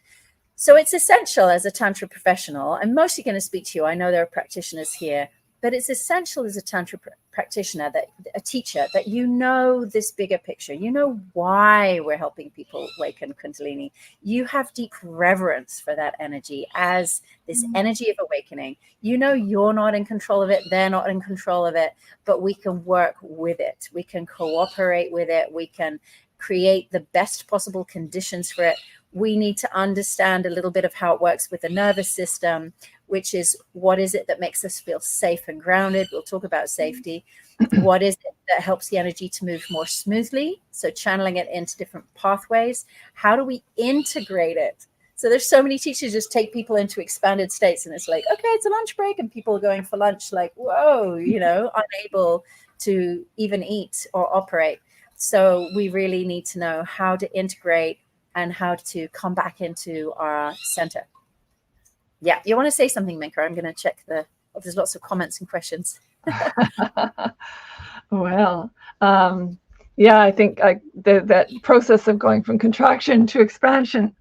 So it's essential as a Tantra professional. I'm mostly going to speak to you. I know there are practitioners here, but it's essential as a Tantra practitioner, that a teacher, that you know this bigger picture, you know why we're helping people awaken Kundalini. You have deep reverence for that energy as this energy of awakening. You know you're not in control of it, they're not in control of it, but we can work with it. We can cooperate with it. We can create the best possible conditions for it. We need to understand a little bit of how it works with the nervous system, which is what is it that makes us feel safe and grounded. We'll talk about safety. What is it that helps the energy to move more smoothly? So channeling it into different pathways. How do we integrate it? So there's so many teachers just take people into expanded states, and it's like, okay, it's a lunch break, and people are going for lunch like, whoa, you know, unable to even eat or operate. So we really need to know how to integrate and how to come back into our center. Yeah, you want to say something, Minke? I'm going to check there's lots of comments and questions. Well, yeah, I think that process of going from contraction to expansion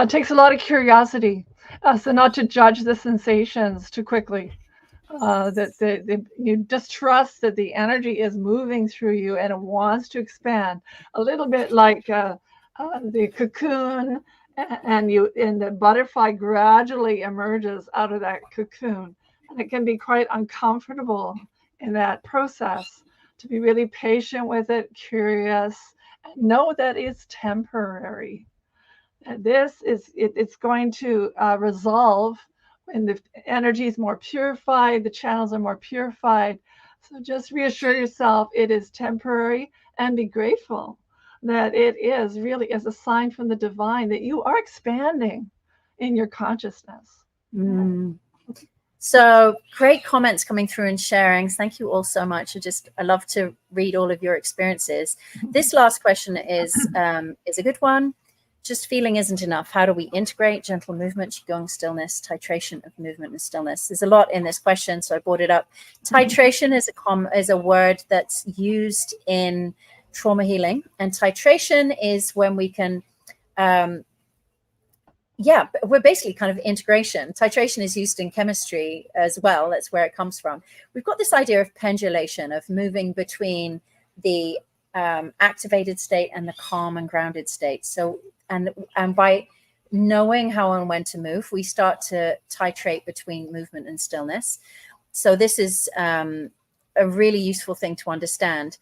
takes a lot of curiosity. So not to judge the sensations too quickly. You just trust that the energy is moving through you and it wants to expand, a little bit like the cocoon, and the butterfly gradually emerges out of that cocoon, and it can be quite uncomfortable in that process, to be really patient with it, curious, and know that it's temporary. And it's going to resolve when the energy is more purified, the channels are more purified. So just reassure yourself it is temporary, and be grateful that it is really as a sign from the divine that you are expanding in your consciousness. So great comments coming through and sharing. Thank you all so much. I love to read all of your experiences. This last question is a good one. Just feeling isn't enough. How do we integrate gentle movement, qigong, stillness, titration of movement and stillness? There's a lot in this question, so I brought it up. Titration is a word that's used in trauma healing, and titration is when we can we're basically kind of integration. Titration is used in chemistry as well. That's where it comes from. We've got this idea of pendulation, of moving between the activated state and the calm and grounded state. So and by knowing how and when to move, we start to titrate between movement and stillness. So this is a really useful thing to understand.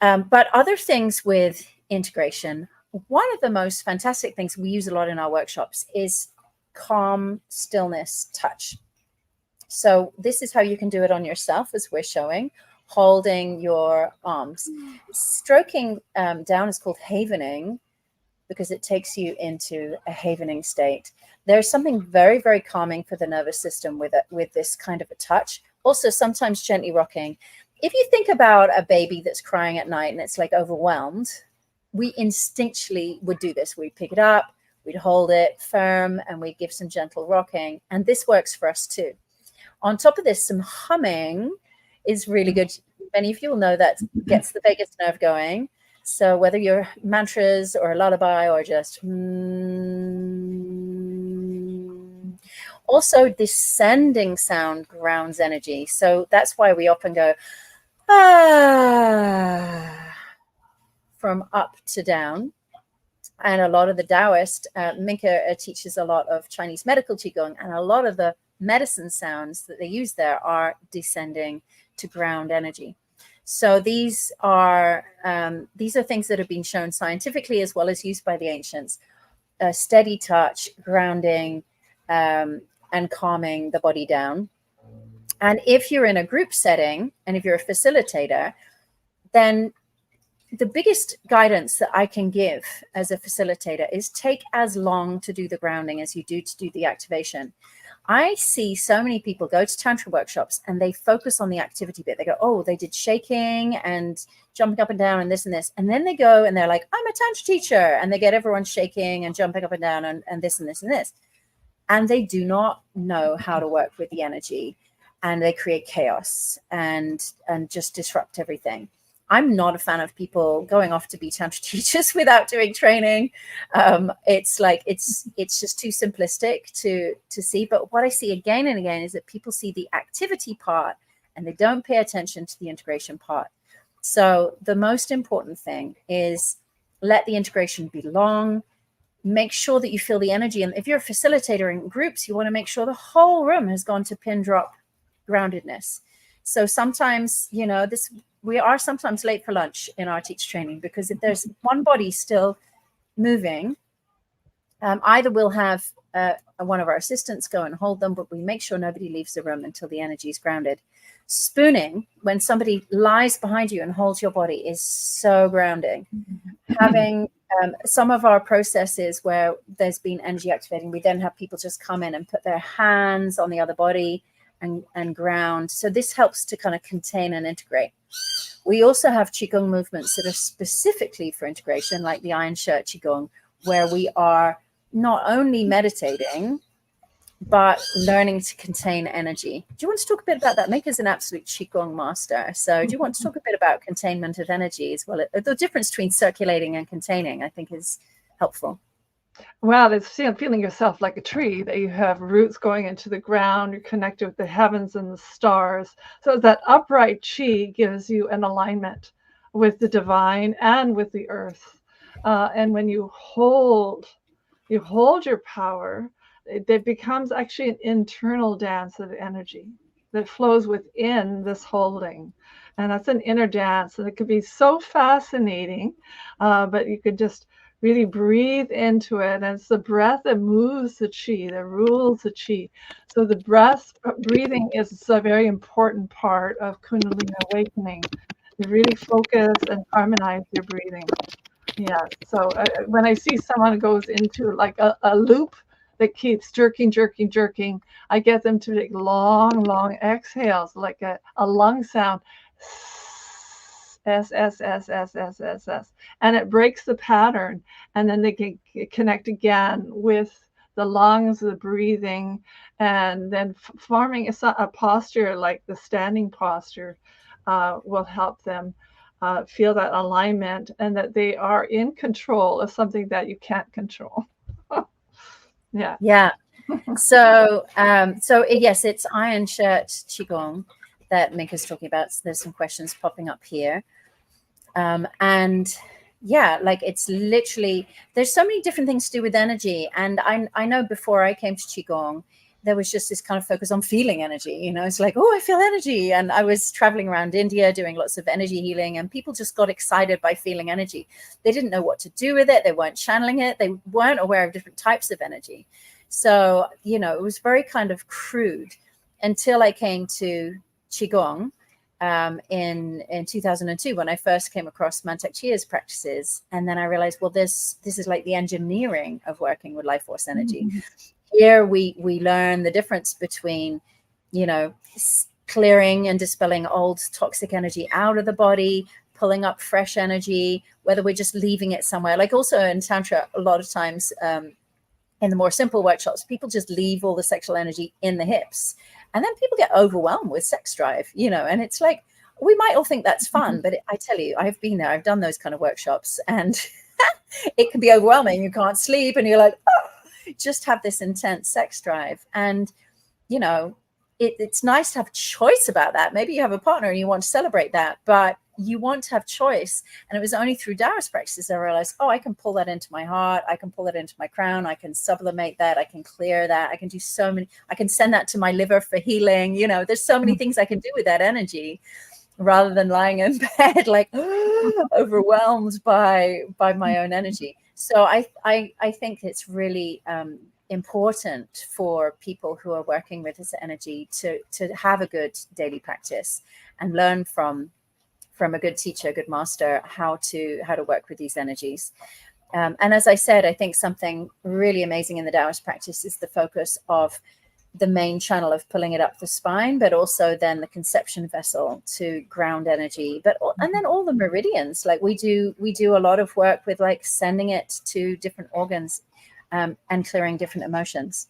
But other things with integration, one of the most fantastic things we use a lot in our workshops is calm, stillness, touch. So this is how you can do it on yourself, as we're showing, holding your arms. Stroking down is called havening, because it takes you into a havening state. There's something very, very calming for the nervous system with this kind of a touch. Also, sometimes gently rocking. If you think about a baby that's crying at night and it's like overwhelmed, we instinctually would do this. We'd pick it up, we'd hold it firm, and we'd give some gentle rocking. And this works for us too. On top of this, some humming is really good. Many of you will know that gets the vagus nerve going. So whether you're mantras or a lullaby or just also descending sound grounds energy. So that's why we often go from up to down. And a lot of the Daoist, Minke teaches a lot of Chinese medical qigong, and a lot of the medicine sounds that they use there are descending to ground energy. So these are things that have been shown scientifically as well as used by the ancients. Steady touch, grounding, and calming the body down. And if you're in a group setting and if you're a facilitator, then the biggest guidance that I can give as a facilitator is take as long to do the grounding as you do to do the activation. I see so many people go to Tantra workshops and they focus on the activity bit. They go, oh, they did shaking and jumping up and down and this and this. And then they go and they're like, I'm a Tantra teacher. And they get everyone shaking and jumping up and down and this and this and this. And they do not know how to work with the energy. And they create chaos and just disrupt everything. I'm not a fan of people going off to be Tantra teachers without doing training. It's just too simplistic to see. But what I see again and again is that people see the activity part and they don't pay attention to the integration part. So the most important thing is let the integration be long. Make sure that you feel the energy. And if you're a facilitator in groups, you want to make sure the whole room has gone to pin drop groundedness. So sometimes, you know, we are sometimes late for lunch in our teacher training, because if there's one body still moving, either we'll have one of our assistants go and hold them, but we make sure nobody leaves the room until the energy is grounded. Spooning, when somebody lies behind you and holds your body, is so grounding. Having some of our processes where there's been energy activating, we then have people just come in and put their hands on the other body and ground. So this helps to kind of contain and integrate. We also have Qigong movements that are specifically for integration, like the Iron Shirt Qigong, where we are not only meditating, but learning to contain energy. Do you want to talk a bit about that? Minke is an absolute Qigong master. So do you want to talk a bit about containment of energy as well? The difference between circulating and containing, I think, is helpful. Well, it's feeling yourself like a tree, that you have roots going into the ground, you're connected with the heavens and the stars. So that upright chi gives you an alignment with the divine and with the earth. And when you hold your power, it becomes actually an internal dance of energy that flows within this holding. And that's an inner dance. And it could be so fascinating, but you could just really breathe into it. And it's the breath that moves the chi, that rules the chi. So the breathing is a very important part of Kundalini awakening. You really focus and harmonize your breathing. Yeah. So when I see someone goes into like a loop that keeps jerking, I get them to take long exhales, like a lung sound. S, S, S, S, S, S, S. And it breaks the pattern. And then they can connect again with the lungs, the breathing, and then forming a posture like the standing posture will help them feel that alignment, and that they are in control of something that you can't control. Yeah. So yes, it's Iron Shirt Qigong that Minke is talking about. So there's some questions popping up here. And yeah, like it's literally, there's so many different things to do with energy. And I know before I came to Qigong, there was just this kind of focus on feeling energy. You know, it's like, oh, I feel energy. And I was traveling around India doing lots of energy healing, and people just got excited by feeling energy. They didn't know what to do with it. They weren't channeling it. They weren't aware of different types of energy. So, you know, it was very kind of crude until I came to Qigong in 2002, when I first came across Mantak Chia's practices. And then I realized, well, this is like the engineering of working with life force energy. Mm-hmm. Here we learn the difference between, you know, clearing and dispelling old toxic energy out of the body, pulling up fresh energy, whether we're just leaving it somewhere. Like also in Tantra, a lot of times in the more simple workshops, people just leave all the sexual energy in the hips. And then people get overwhelmed with sex drive, you know, and it's like, we might all think that's fun, but I tell you, I've been there, I've done those kind of workshops, and it can be overwhelming. You can't sleep and you're like, oh, just have this intense sex drive. And, you know, it's nice to have choice about that. Maybe you have a partner and you want to celebrate that, but you want to have choice. And it was only through Daoist practices I realized, oh, I can pull that into my heart. I can pull it into my crown. I can sublimate that. I can clear that. I can do so many, I can send that to my liver for healing. You know, there's so many things I can do with that energy, rather than lying in bed, like overwhelmed by my own energy. So I think it's really important for people who are working with this energy to have a good daily practice and learn from a good teacher, a good master, how to work with these energies. And as I said, I think something really amazing in the Daoist practice is the focus of the main channel of pulling it up the spine, but also then the conception vessel to ground energy, and then all the meridians. Like we do a lot of work with like sending it to different organs and clearing different emotions.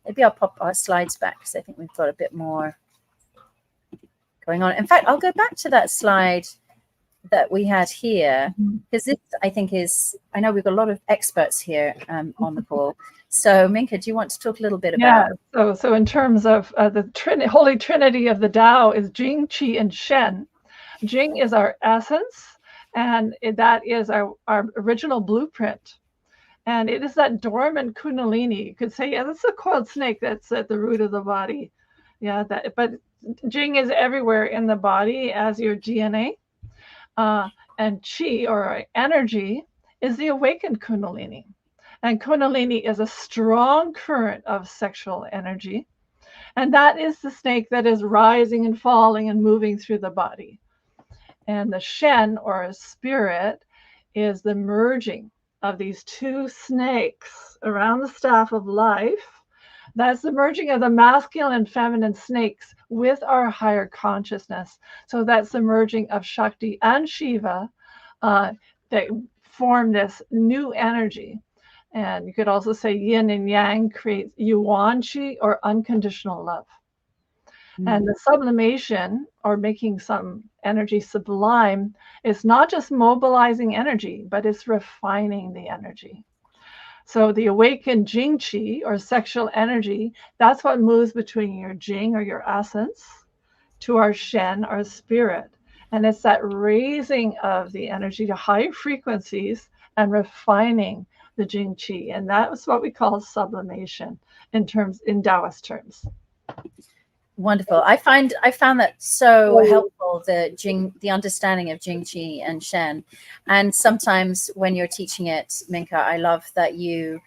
Maybe I'll pop our slides back because I think we've got a bit more going on. In fact, I'll go back to that slide that we had here, because this, I think, is, I know we've got a lot of experts here on the call. So Minke, do you want to talk a little bit Yeah. about? So in terms of the Holy Trinity of the Tao is Jing, Qi, and Shen. Jing is our essence, and that is our original blueprint. And it is that dormant Kundalini. You could say, yeah, that's a coiled snake that's at the root of the body. Yeah, but Jing is everywhere in the body as your DNA. And Qi, or energy, is the awakened Kundalini. And Kundalini is a strong current of sexual energy. And that is the snake that is rising and falling and moving through the body. And the Shen, or spirit, is the merging of these two snakes around the staff of life. That's the merging of the masculine and feminine snakes with our higher consciousness. So that's the merging of Shakti and Shiva that form this new energy. And you could also say yin and yang creates yuan qi, or unconditional love. And the sublimation, or making some energy sublime, is not just mobilizing energy, but it's refining the energy. So the awakened Jing Qi, or sexual energy, that's what moves between your Jing, or your essence, to our Shen, our spirit. And it's that raising of the energy to higher frequencies and refining the Jing Qi. And that's what we call sublimation in Daoist terms. Wonderful. I found that so helpful, the understanding of Jing, Qi, and Shen. And sometimes when you're teaching it, Minke, I love that you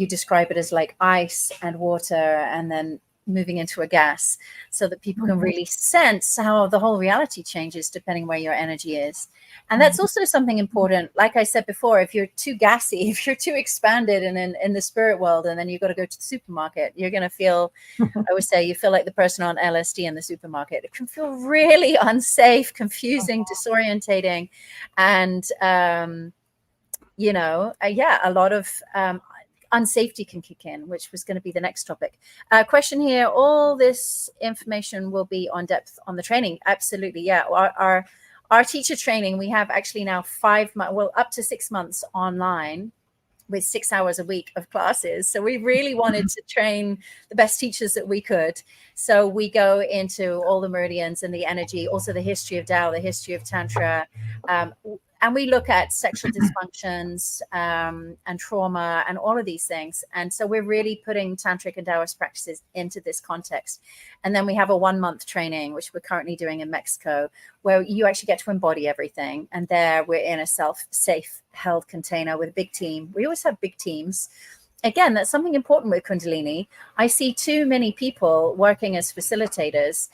describe it as like ice and water, and then moving into a gas, so that people can really sense how the whole reality changes depending where your energy is. And that's also something important. Like I said before, if you're too gassy, if you're too expanded in the spirit world, and then you've got to go to the supermarket, you're going to feel, I always say, you feel like the person on LSD in the supermarket. It can feel really unsafe, confusing, disorientating. And, a lot of unsafety can kick in, which was going to be the next topic. Question here: all this information will be on depth on the training? Absolutely, yeah. Our teacher training, we have actually now up to 6 months online, with 6 hours a week of classes. So we really wanted to train the best teachers that we could. So we go into all the meridians and the energy, also the history of Tao, the history of Tantra, and we look at sexual dysfunctions and trauma and all of these things. And so we're really putting tantric and Daoist practices into this context. And then we have a 1-month training, which we're currently doing in Mexico, where you actually get to embody everything. And there we're in a safe held container with a big team. We always have big teams. Again, that's something important with Kundalini. I see too many people working as facilitators,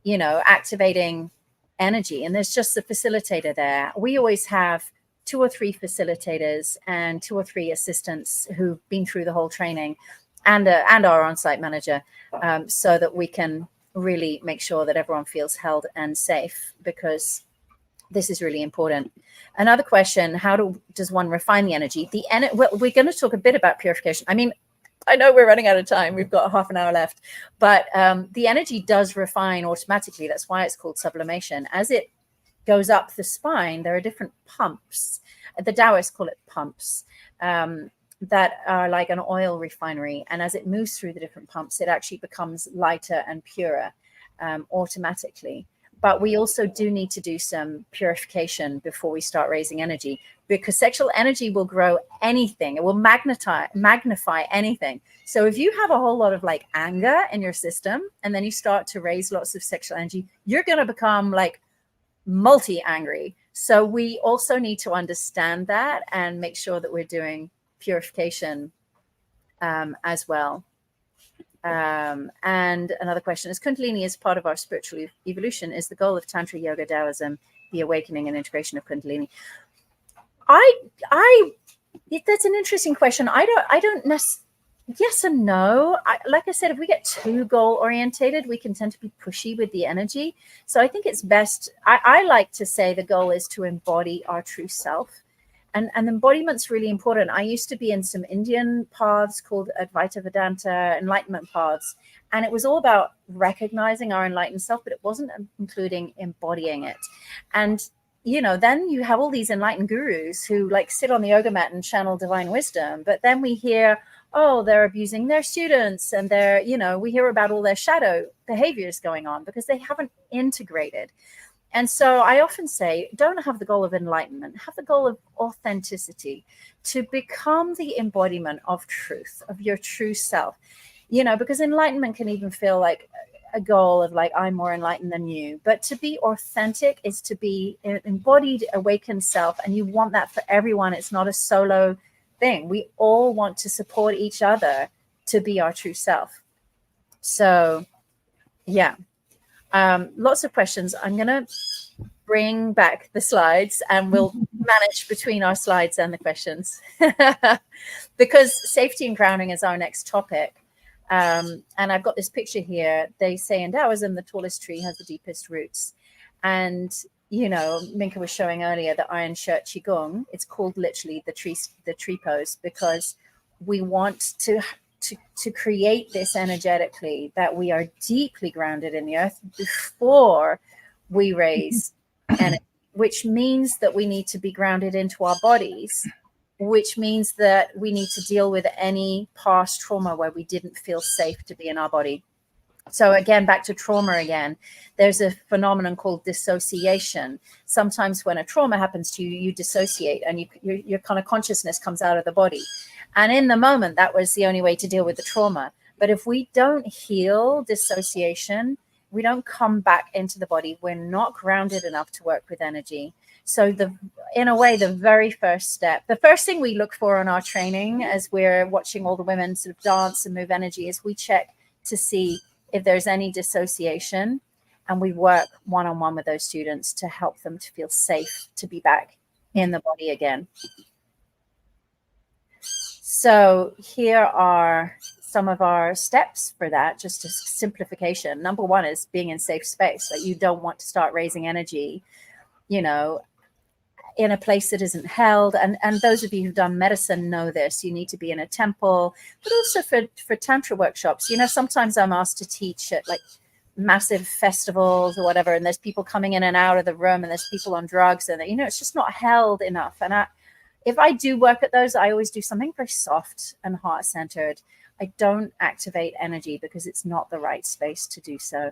activating energy, and there's just a facilitator there. We always have 2 or 3 facilitators and 2 or 3 assistants who've been through the whole training, and our on-site manager, so that we can really make sure that everyone feels held and safe, because this is really important. Another question: how does one refine the energy? Well, we're going to talk a bit about purification. I mean, I know we're running out of time. We've got half an hour left, but the energy does refine automatically. That's why it's called sublimation. As it goes up the spine, there are different pumps. The Daoists call it pumps, that are like an oil refinery. And as it moves through the different pumps, it actually becomes lighter and purer automatically. But we also do need to do some purification before we start raising energy, because sexual energy will grow anything. It will magnify anything. So if you have a whole lot of like anger in your system, and then you start to raise lots of sexual energy, you're going to become like multi-angry. So we also need to understand that and make sure that we're doing purification as well. And another question is: Kundalini is part of our spiritual evolution. Is the goal of Tantra, Yoga, Taoism the awakening and integration of Kundalini? That's an interesting question. I don't necessarily. Yes and no. Like I said, if we get too goal orientated, we can tend to be pushy with the energy. So I think it's best. I like to say the goal is to embody our true self. And embodiment's really important. I used to be in some Indian paths called Advaita Vedanta, enlightenment paths. And it was all about recognizing our enlightened self, but it wasn't including embodying it. And then you have all these enlightened gurus who like sit on the yoga mat and channel divine wisdom. But then we hear, oh, they're abusing their students, and they're, we hear about all their shadow behaviors going on because they haven't integrated. And so I often say, don't have the goal of enlightenment, have the goal of authenticity, to become the embodiment of truth, of your true self, because enlightenment can even feel like a goal of like, I'm more enlightened than you. But to be authentic is to be an embodied, awakened self. And you want that for everyone. It's not a solo thing. We all want to support each other to be our true self. So, yeah. Lots of questions. I'm going to bring back the slides and we'll manage between our slides and the questions because safety and grounding is our next topic. And I've got this picture here. They say in Taoism, the tallest tree has the deepest roots. And, Minke was showing earlier the iron shirt Qigong. It's called literally the tree pose because we want to create this energetically, that we are deeply grounded in the earth before we raise energy, which means that we need to be grounded into our bodies, which means that we need to deal with any past trauma where we didn't feel safe to be in our body. So again, back to trauma again, there's a phenomenon called dissociation. Sometimes when a trauma happens to you, you dissociate and your kind of consciousness comes out of the body. And in the moment, that was the only way to deal with the trauma. But if we don't heal dissociation, we don't come back into the body, we're not grounded enough to work with energy. So in a way, the very first step, the first thing we look for in our training as we're watching all the women sort of dance and move energy is we check to see if there's any dissociation, and we work one-on-one with those students to help them to feel safe to be back in the body again. So here are some of our steps for that, just a simplification. Number one is being in safe space. Like, you don't want to start raising energy, in a place that isn't held. And those of you who've done medicine know this. You need to be in a temple, but also for Tantra workshops. Sometimes I'm asked to teach at like massive festivals or whatever, and there's people coming in and out of the room, and there's people on drugs, and it's just not held enough. And if I do work at those, I always do something very soft and heart-centered. I don't activate energy because it's not the right space to do so.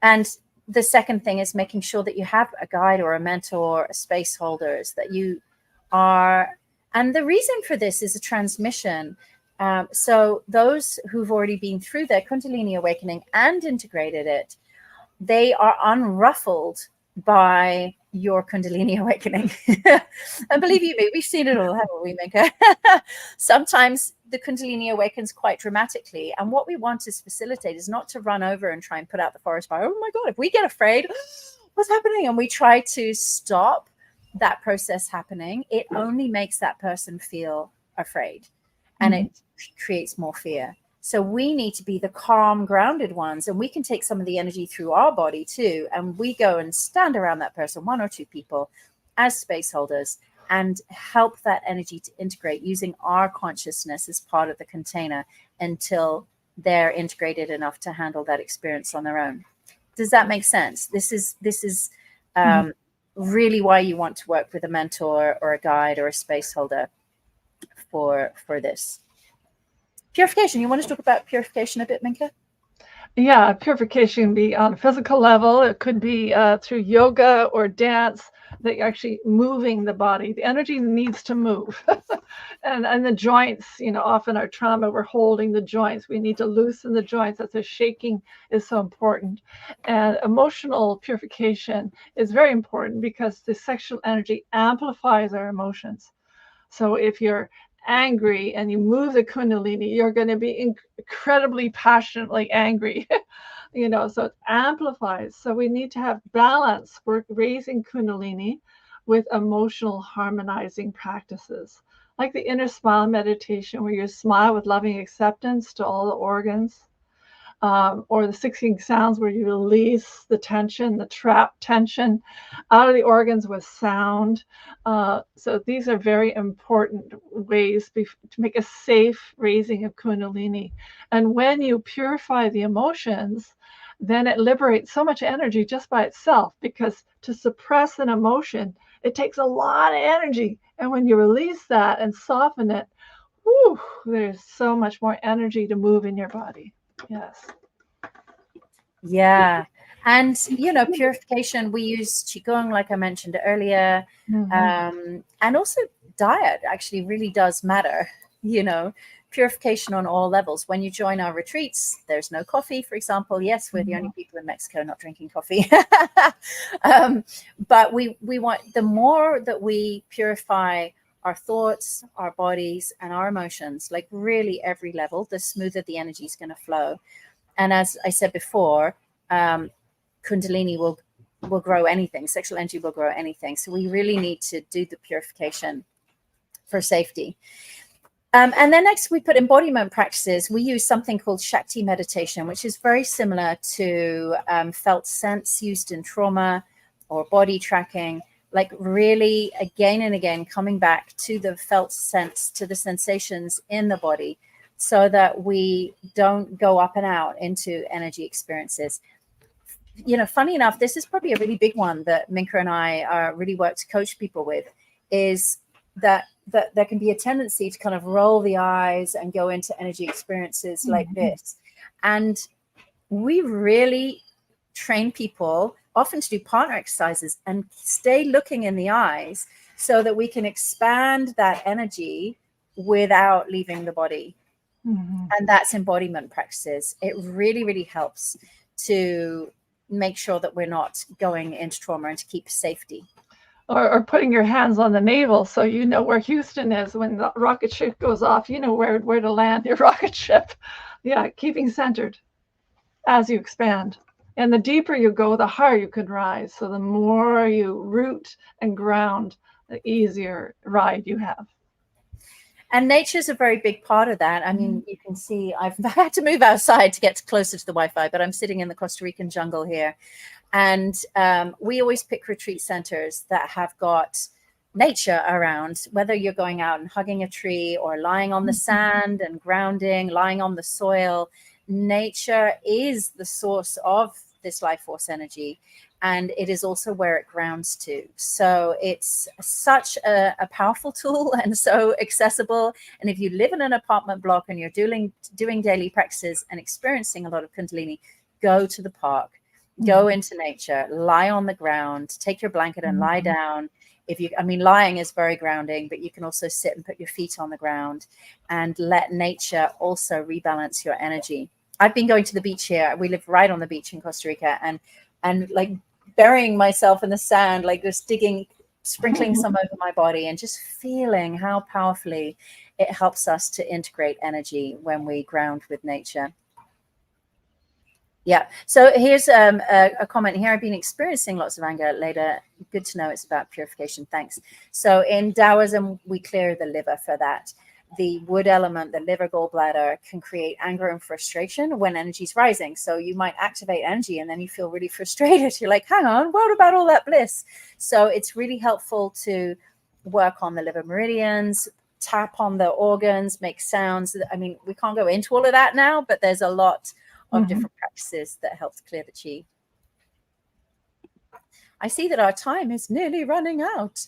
And the second thing is making sure that you have a guide or a mentor, a space holders, that you are. And the reason for this is a transmission. So those who've already been through their Kundalini awakening and integrated it, they are unruffled by your Kundalini awakening. And believe you me, we've seen it all, haven't we, Minke? Sometimes the Kundalini awakens quite dramatically. And what we want as facilitators, not to run over and try and put out the forest fire. Oh my God, if we get afraid, what's happening? And we try to stop that process happening, it only makes that person feel afraid, and it creates more fear. So we need to be the calm, grounded ones, and we can take some of the energy through our body too. And we go and stand around that person, one or two people, as space holders, and help that energy to integrate using our consciousness as part of the container until they're integrated enough to handle that experience on their own. Does that make sense? This is really why you want to work with a mentor or a guide or a space holder for this. Purification. You want to talk about purification a bit, Minke? Yeah, purification can be on a physical level. It could be through yoga or dance, that you're actually moving the body. The energy needs to move. and the joints, often our trauma, we're holding the joints. We need to loosen the joints. That's why shaking is so important. And emotional purification is very important because the sexual energy amplifies our emotions. So if you're angry and you move the Kundalini, you're going to be incredibly passionately angry. So it amplifies. So we need to have balance. We're raising Kundalini with emotional harmonizing practices, like the inner smile meditation, where you smile with loving acceptance to all the organs, or the 16 sounds, where you release the tension, the trapped tension out of the organs with sound. So these are very important ways to make a safe raising of Kundalini. And when you purify the emotions, then it liberates so much energy just by itself, because to suppress an emotion, it takes a lot of energy. And when you release that and soften it, whew, there's so much more energy to move in your body. Yes. Yeah. And, purification, we use Qigong, like I mentioned earlier. Mm-hmm. And also diet actually really does matter, purification on all levels. When you join our retreats, there's no coffee, for example. Yes, we're the only people in Mexico not drinking coffee. But we want, the more that we purify our thoughts, our bodies, and our emotions, like really every level, the smoother the energy is going to flow. And as I said before, Kundalini will grow anything. Sexual energy will grow anything. So we really need to do the purification for safety. And then next we put embodiment practices. We use something called Shakti meditation, which is very similar to felt sense used in trauma or body tracking, like really again and again coming back to the felt sense, to the sensations in the body, so that we don't go up and out into energy experiences. Funny enough, this is probably a really big one that Minke and I really work to coach people with, is that there can be a tendency to kind of roll the eyes and go into energy experiences like this. And we really train people often to do partner exercises and stay looking in the eyes so that we can expand that energy without leaving the body. And that's embodiment practices. It really, really helps to make sure that we're not going into trauma and to keep safety. Or putting your hands on the navel so you know where Houston is when the rocket ship goes off, you know where to land your rocket ship. Yeah, keeping centered as you expand. And the deeper you go, the higher you can rise. So the more you root and ground, the easier ride you have. And nature's a very big part of that. I mean, you can see I've had to move outside to get closer to the Wi-Fi, but I'm sitting in the Costa Rican jungle here. And we always pick retreat centers that have got nature around, whether you're going out and hugging a tree or lying on the sand and grounding, lying on the soil. Nature is the source of this life force energy. And it is also where it grounds to. So it's such a powerful tool and so accessible. And if you live in an apartment block and you're doing daily practices and experiencing a lot of Kundalini, go to the park, go into nature, lie on the ground, take your blanket and lie down. Lying is very grounding, but you can also sit and put your feet on the ground and let nature also rebalance your energy. I've been going to the beach here. We live right on the beach in Costa Rica, and like burying myself in the sand, like just digging, sprinkling some over my body and just feeling how powerfully it helps us to integrate energy when we ground with nature. Yeah. So here's a comment here. I've been experiencing lots of anger later. Good to know it's about purification. Thanks. So in Daoism, we clear the liver for that. The wood element, the liver gallbladder, can create anger and frustration when energy's rising. So you might activate energy and then you feel really frustrated. You're like, hang on, what about all that bliss? So it's really helpful to work on the liver meridians, tap on the organs, make sounds. I mean, we can't go into all of that now, but there's a lot of different practices that help to clear the chi. I see that our time is nearly running out.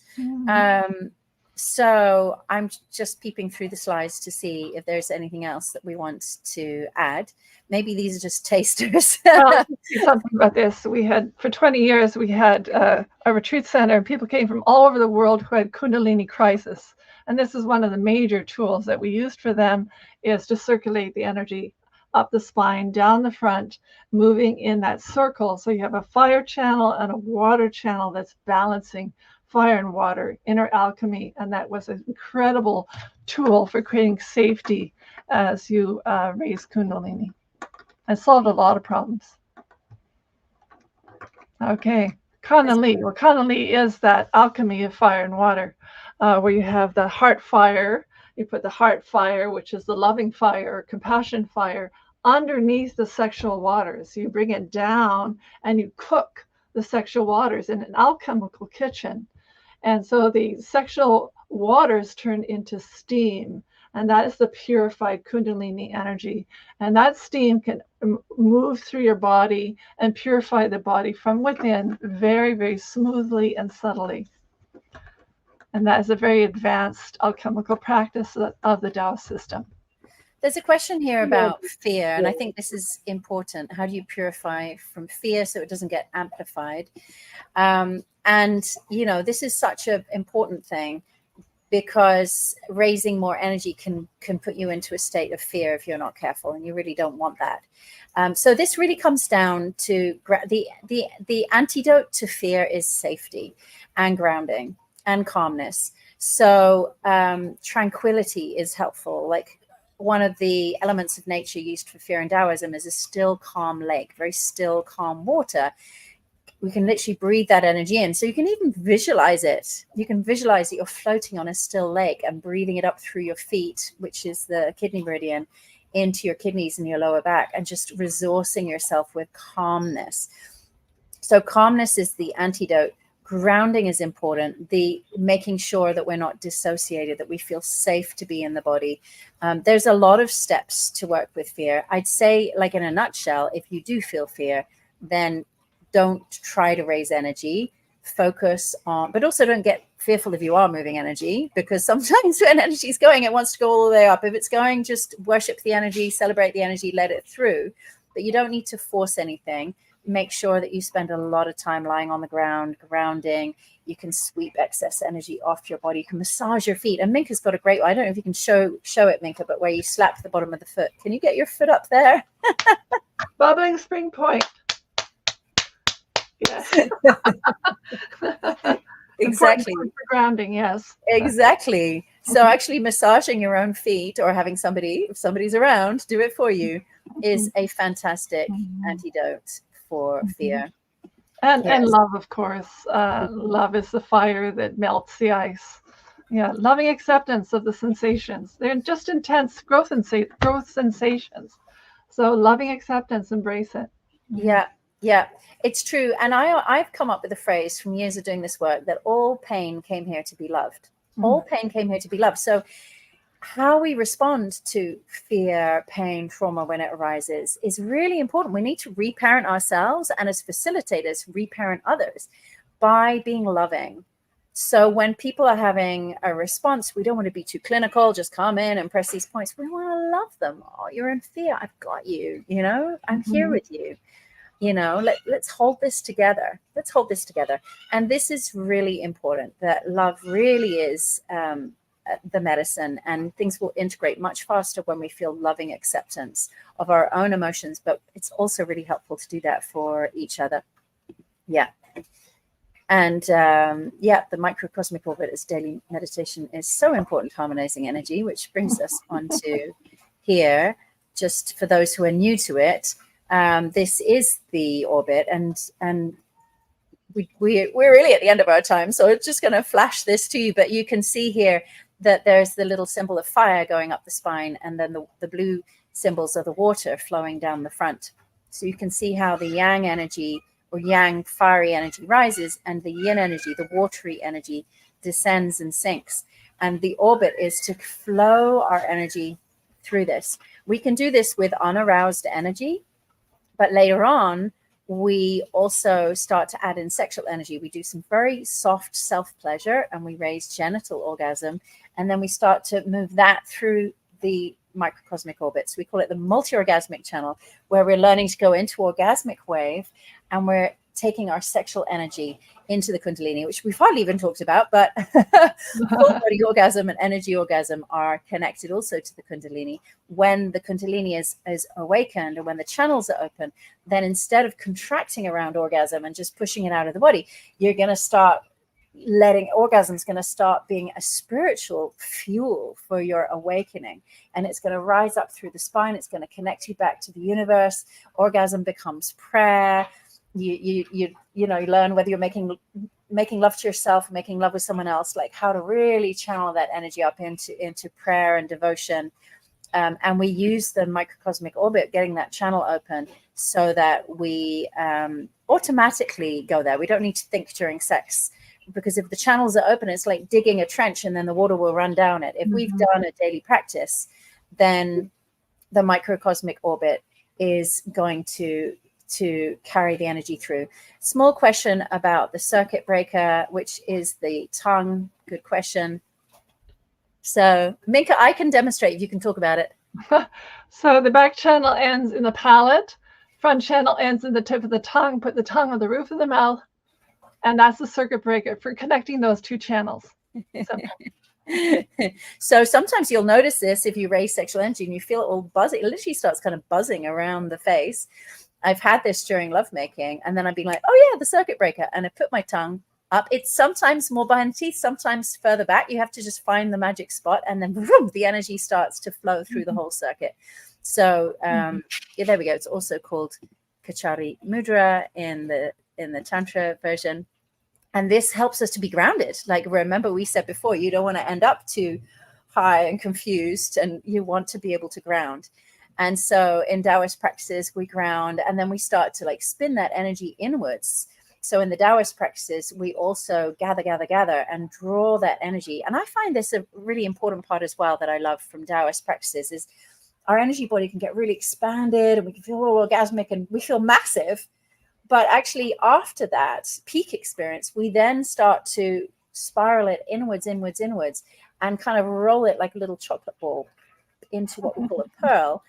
So I'm just peeping through the slides to see if there's anything else that we want to add. Maybe these are just tasters. Something about this. We had, for 20 years, we had a retreat center. People came from all over the world who had Kundalini crisis. And this is one of the major tools that we used for them, is to circulate the energy up the spine, down the front, moving in that circle. So you have a fire channel and a water channel that's balancing fire and water, inner alchemy. And that was an incredible tool for creating safety as you raise Kundalini, and solved a lot of problems. Okay, Kundalini. Well, Kundalini is that alchemy of fire and water, where you have the heart fire. You put the heart fire, which is the loving fire, or compassion fire, underneath the sexual waters. You bring it down and you cook the sexual waters in an alchemical kitchen. And so the sexual waters turn into steam. And that is the purified Kundalini energy. And that steam can move through your body and purify the body from within very, very smoothly and subtly. And that is a very advanced alchemical practice of the Taoist system. There's a question here about fear, and I think this is important. How do you purify from fear so it doesn't get amplified? And, you know, this is such an important thing, because raising more energy can put you into a state of fear if you're not careful, and you really don't want that. So this really comes down to the antidote to fear is safety and grounding and calmness. So tranquility is helpful. Like, one of the elements of nature used for fear in Taoism is a still, calm lake, very still, calm water. We can literally breathe that energy in. So you can even visualize it. You can visualize that you're floating on a still lake and breathing it up through your feet, which is the kidney meridian, into your kidneys and your lower back, and just resourcing yourself with calmness. So calmness is the antidote. Grounding is important. The making sure that we're not dissociated, that we feel safe to be in the body. There's a lot of steps to work with fear. I'd say, like, in a nutshell, if you do feel fear, then don't try to raise energy. Focus on, but also don't get fearful if you are moving energy, because sometimes when energy is going, it wants to go all the way up. If it's going, just worship the energy, celebrate the energy, let it through. But you don't need to force anything. Make sure that you spend a lot of time lying on the ground, grounding. You can sweep excess energy off your body. You can massage your feet. And Minke's got a great, I don't know if you can show it, Minke, but where you slap the bottom of the foot. Can you get your foot up there? Bubbling spring point. Yes. Exactly. For grounding, yes. Exactly. So actually massaging your own feet, or having somebody, if somebody's around, do it for you, is a fantastic antidote for fear. And love, of course. Love is the fire that melts the ice. Yeah, loving acceptance of the sensations. They're just intense growth sensations. So loving acceptance, embrace it. Yeah, it's true. And I've come up with a phrase from years of doing this work, that all pain came here to be loved. All pain came here to be loved. So how we respond to fear, pain, trauma when it arises is really important. We need to reparent ourselves, and as facilitators, reparent others by being loving. So when people are having a response, we don't want to be too clinical, just come in and press these points. We want to love them. Oh, you're in fear. I've got you. You know, I'm here with you. You know, let's hold this together. Let's hold this together. And this is really important, that love really is the medicine, and things will integrate much faster when we feel loving acceptance of our own emotions. But it's also really helpful to do that for each other. Yeah. And the microcosmic orbit as daily meditation is so important, harmonizing energy, which brings us on to here. Just for those who are new to it, this is the orbit, and we're really at the end of our time, so I'm just going to flash this to you. But you can see here that there's the little symbol of fire going up the spine, and then the blue symbols are the water flowing down the front. So you can see how the yang energy, or yang fiery energy, rises, and the yin energy, the watery energy, descends and sinks. And the orbit is to flow our energy through this. We can do this with unaroused energy, but later on, we also start to add in sexual energy. We do some very soft self-pleasure, and we raise genital orgasm. And then we start to move that through the microcosmic orbit. So we call it the multi-orgasmic channel, where we're learning to go into orgasmic wave, and we're taking our sexual energy into the Kundalini, which we've hardly even talked about, but full body orgasm and energy orgasm are connected also to the Kundalini. When the Kundalini is awakened, or when the channels are open, then instead of contracting around orgasm and just pushing it out of the body, you're going to start orgasm's going to start being a spiritual fuel for your awakening, and it's going to rise up through the spine. It's going to connect you back to the universe. Orgasm becomes prayer. You learn whether you're making love to yourself, making love with someone else, like how to really channel that energy up into prayer and devotion. And we use the microcosmic orbit, getting that channel open, so that we automatically go there. We don't need to think during sex. because if the channels are open, it's like digging a trench and then the water will run down it. If we've done a daily practice, then the microcosmic orbit is going to carry the energy through. Small question about the circuit breaker, which is the tongue. Good question. So Minke, I can demonstrate if you can talk about it. So the back channel ends in the palate, front channel ends in the tip of the tongue. Put the tongue on the roof of the mouth, and that's the circuit breaker for connecting those two channels. So sometimes you'll notice this if you raise sexual energy and you feel it all buzzing. It literally starts kind of buzzing around the face. I've had this during lovemaking, and then I've been like, oh yeah, the circuit breaker. And I put my tongue up. It's sometimes more behind the teeth, sometimes further back. You have to just find the magic spot, and then boom, the energy starts to flow through the whole circuit. So yeah, there we go. It's also called Kachari Mudra in the Tantra version. And this helps us to be grounded. Like, remember, we said before, you don't want to end up too high and confused, and you want to be able to ground. And so in Daoist practices, we ground, and then we start to like spin that energy inwards. So in the Daoist practices, we also gather, and draw that energy. And I find this a really important part as well that I love from Daoist practices is our energy body can get really expanded, and we can feel all orgasmic, and we feel massive. But actually, after that peak experience, we then start to spiral it inwards, and kind of roll it like a little chocolate ball into what we call a pearl.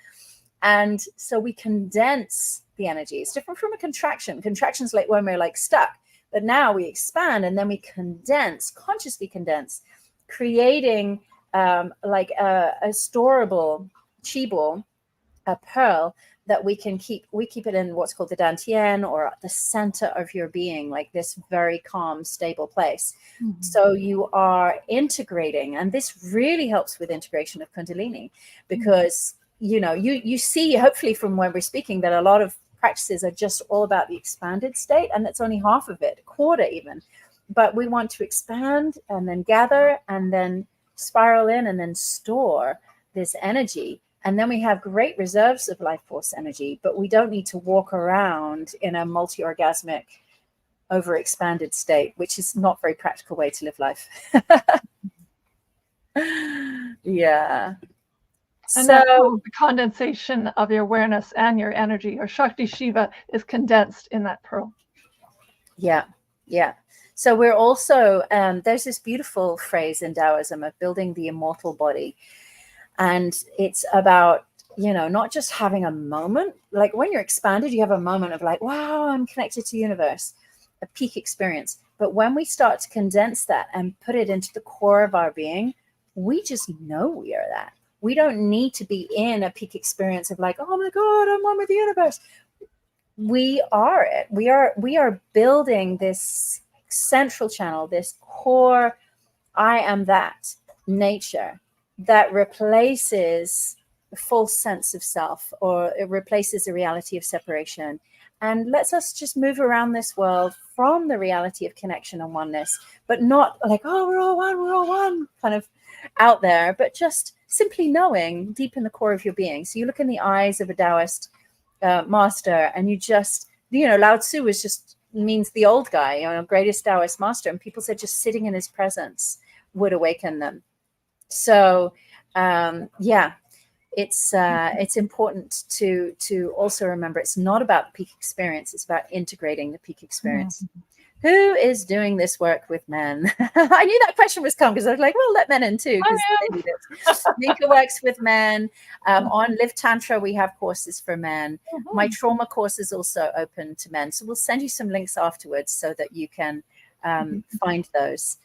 And so we condense the energy. It's different from a contraction. Contraction's like when we're like stuck. But now we expand, and then we condense, consciously condense, creating like a storable chi ball, a pearl, that we can keep. We keep it in what's called the dantian, or the center of your being, like this very calm, stable place. So you are integrating, and this really helps with integration of Kundalini, because you know, you see, hopefully from when we're speaking, that a lot of practices are just all about the expanded state, and that's only half of it, a quarter even. But we want to expand and then gather and then spiral in and then store this energy. And then we have great reserves of life force energy, but we don't need to walk around in a multi-orgasmic, overexpanded state, which is not a very practical way to live life. Yeah. And so the condensation of your awareness and your energy, or Shakti Shiva, is condensed in that pearl. Yeah. So we're also, there's this beautiful phrase in Taoism of building the immortal body. And it's about, you know, not just having a moment, like when you're expanded, you have a moment of like, wow, I'm connected to the universe, a peak experience. But when we start to condense that and put it into the core of our being, we just know we are that. We don't need to be in a peak experience of like, oh my God, I'm one with the universe. We are it. We are building this central channel, this core, I am that nature that replaces the false sense of self, or it replaces the reality of separation, and lets us just move around this world from the reality of connection and oneness, but not like, oh, we're all one, kind of out there, but just simply knowing deep in the core of your being. So you look in the eyes of a Daoist master, and you just, you know, Lao Tzu is just means the old guy, you know, greatest Daoist master, and people said just sitting in his presence would awaken them. So yeah, it's important to also remember it's not about the peak experience, it's about integrating the peak experience. Who is doing this work with men? I knew that question was coming, because I was like, well, let men in too, because they need it. Minke works with men. On Live Tantra, we have courses for men. My trauma course is also open to men. So we'll send you some links afterwards so that you can find those.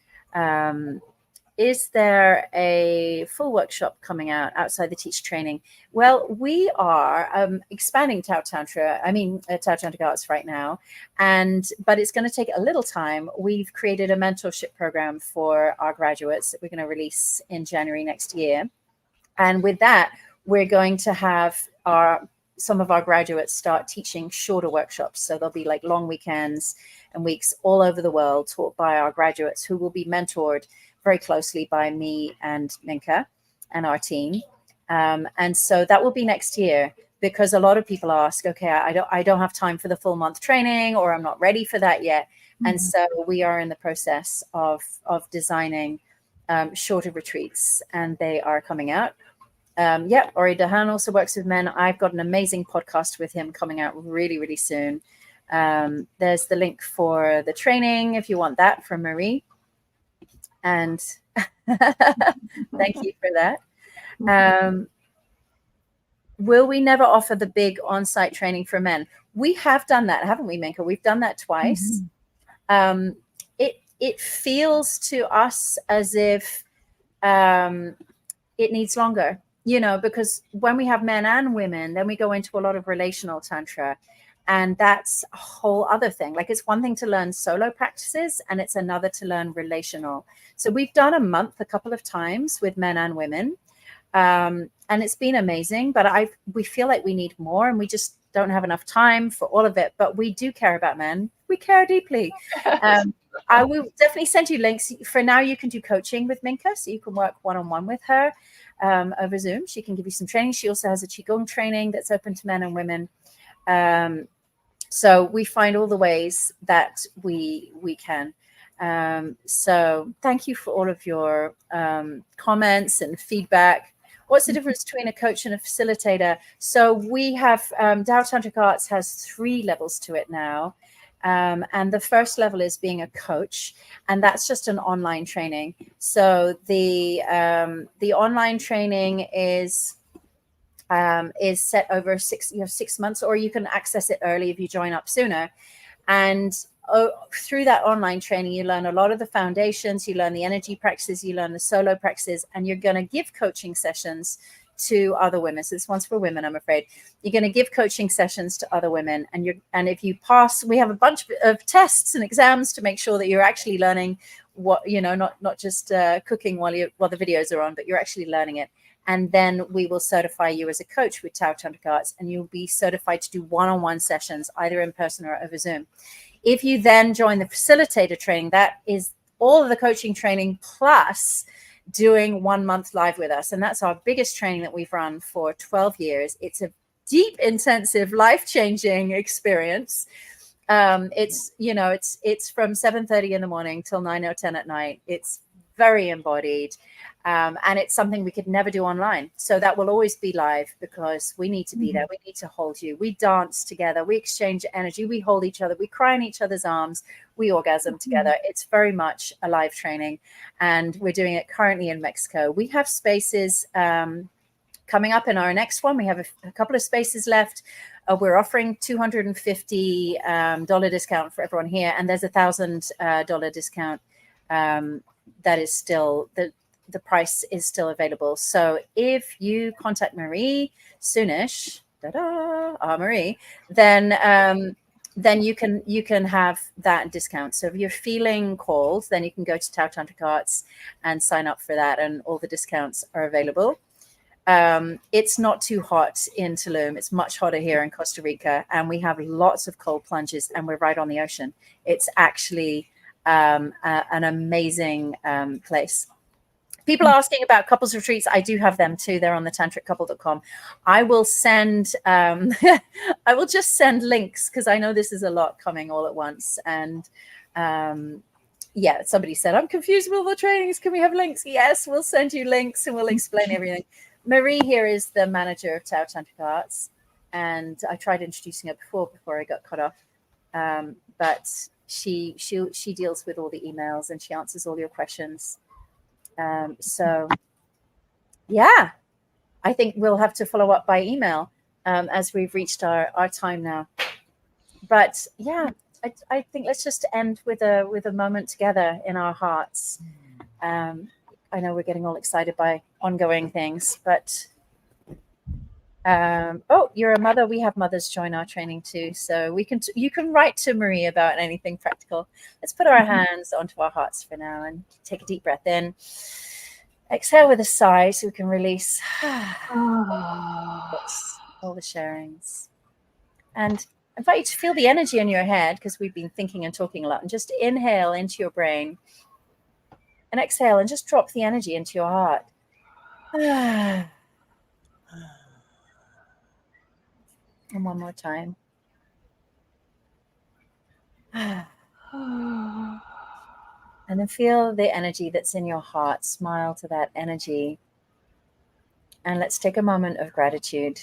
Is there a full workshop coming out outside the teacher training? Well, we are expanding Tao Tantra Tantric Arts right now, but it's going to take a little time. We've created a mentorship program for our graduates that we're going to release in January next year. And with that, we're going to have some of our graduates start teaching shorter workshops. So there'll be like long weekends and weeks all over the world taught by our graduates, who will be mentored very closely by me and Minke and our team. And so that will be next year, because a lot of people ask, okay, I don't have time for the full month training, or I'm not ready for that yet. And so we are in the process of designing shorter retreats, and they are coming out. Ori Dahan also works with men. I've got an amazing podcast with him coming out really, really soon. There's the link for the training if you want that from Marie. And thank you for that. Will we never offer the big on-site training for men? We have done that, haven't we, Minke? We've done that twice. It feels to us as if it needs longer, because when we have men and women, then we go into a lot of relational tantra, and that's a whole other thing. Like, it's one thing to learn solo practices, and it's another to learn relational. So we've done a month a couple of times with men and women, and it's been amazing, but we feel like we need more, and we just don't have enough time for all of it. But we do care about men. We care deeply. I will definitely send you links. For now, you can do coaching with Minke, so you can work one-on-one with her over Zoom. She can give you some training. She also has a Qigong training that's open to men and women. So we find all the ways that we can. So thank you for all of your comments and feedback. What's the difference between a coach and a facilitator? So we have, Tao Tantric Arts has 3 levels to it now. And the first level is being a coach, and that's just an online training. So the online training is set over 6 months, or you can access it early if you join up sooner. And through that online training, you learn a lot of the foundations, you learn the energy practices, you learn the solo practices, and you're going to give coaching sessions to other women. So this one's for women, I'm afraid. You're going to give coaching sessions to other women, and if you pass, we have a bunch of tests and exams to make sure that you're actually learning what, not just cooking while the videos are on, but you're actually learning it. And then we will certify you as a coach with Tao Tantric Arts, and you'll be certified to do one-on-one sessions, either in person or over Zoom. If you then join the facilitator training, that is all of the coaching training plus doing 1 month live with us. And that's our biggest training that we've run for 12 years. It's a deep, intensive, life-changing experience. It's from 7:30 in the morning till 9 or 10 at night. It's very embodied. And it's something we could never do online. So that will always be live, because we need to be there. We need to hold you. We dance together. We exchange energy. We hold each other. We cry in each other's arms. We orgasm together. It's very much a live training. And we're doing it currently in Mexico. We have spaces coming up in our next one. We have a couple of spaces left. We're offering $250 discount for everyone here. And there's $1,000 discount that is still the price is still available. So if you contact Marie soonish, Marie, then you can have that discount. So if you're feeling called, then you can go to Tao Tantric Arts and sign up for that, and all the discounts are available. It's not too hot in Tulum. It's much hotter here in Costa Rica, and we have lots of cold plunges, and we're right on the ocean. It's actually an amazing place. People are asking about couples retreats. I do have them too. They're on the tantriccouple.com. I will send, I will just send links, because I know this is a lot coming all at once. And somebody said, I'm confused with all the trainings. Can we have links? Yes, we'll send you links and we'll explain everything. Marie here is the manager of Tao Tantric Arts. And I tried introducing her before I got cut off. But she deals with all the emails, and she answers all your questions. I think we'll have to follow up by email as we've reached our time now. But I think let's just end with a moment together in our hearts. I know we're getting all excited by ongoing things, but you're a mother. We have mothers join our training too, so you can write to Marie about anything practical. Let's put our hands onto our hearts for now and take a deep breath in. Exhale with a sigh, so we can release all the sharings. And I invite you to feel the energy in your head, because we've been thinking and talking a lot. And just inhale into your brain, and exhale, and just drop the energy into your heart. And one more time. And then feel the energy that's in your heart. Smile to that energy. And let's take a moment of gratitude.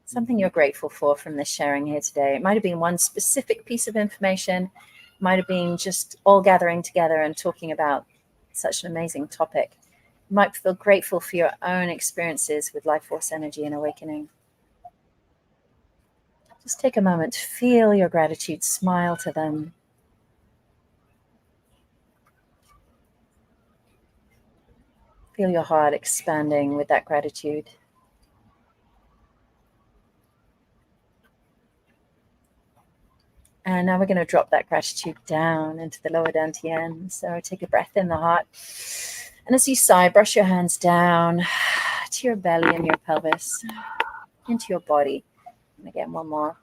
Something you're grateful for from this sharing here today. It might have been one specific piece of information. It might have been just all gathering together and talking about such an amazing topic. You might feel grateful for your own experiences with life force energy and awakening. Just take a moment to feel your gratitude. Smile to them. Feel your heart expanding with that gratitude. And now we're going to drop that gratitude down into the lower dantian. So take a breath in the heart. And as you sigh, brush your hands down to your belly and your pelvis, into your body. And again, one more.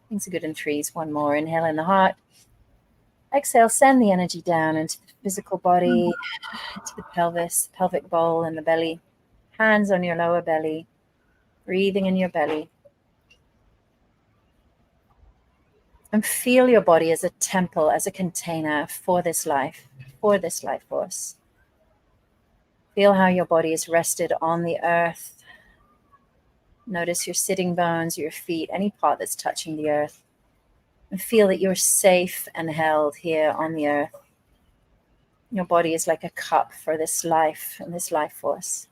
Things are good in threes. One more. Inhale in the heart. Exhale, send the energy down into the physical body, into the pelvis, pelvic bowl and the belly. Hands on your lower belly. Breathing in your belly. And feel your body as a temple, as a container for this life force. Feel how your body is rested on the earth. Notice your sitting bones, your feet, any part that's touching the earth. And feel that you're safe and held here on the earth. Your body is like a cup for this life and this life force.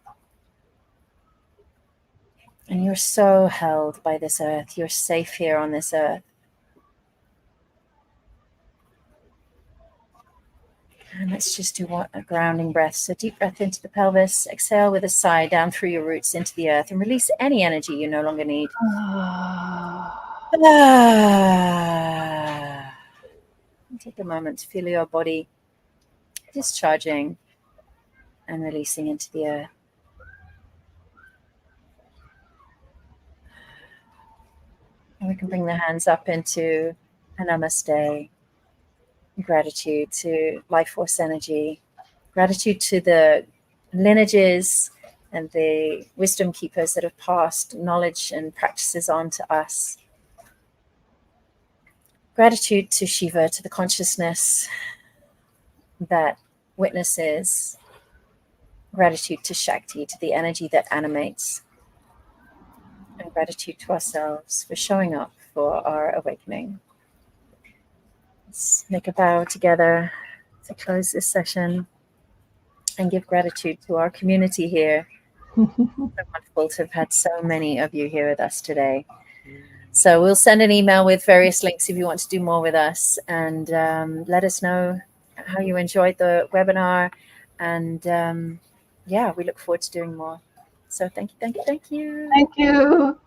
And you're so held by this earth. You're safe here on this earth. And let's just do a grounding breath. So deep breath into the pelvis. Exhale with a sigh down through your roots into the earth. And release any energy you no longer need. Take a moment to feel your body discharging and releasing into the earth. And we can bring the hands up into a namaste. Gratitude to life force energy. Gratitude to the lineages and the wisdom keepers that have passed knowledge and practices on to us. Gratitude to Shiva, to the consciousness that witnesses. Gratitude to Shakti, to the energy that animates. And gratitude to ourselves for showing up for our awakening. Let's make a vow together to close this session and give gratitude to our community here. So wonderful to have had so many of you here with us today. So we'll send an email with various links if you want to do more with us, and let us know how you enjoyed the webinar. And yeah, we look forward to doing more. So thank you. Thank you. Thank you.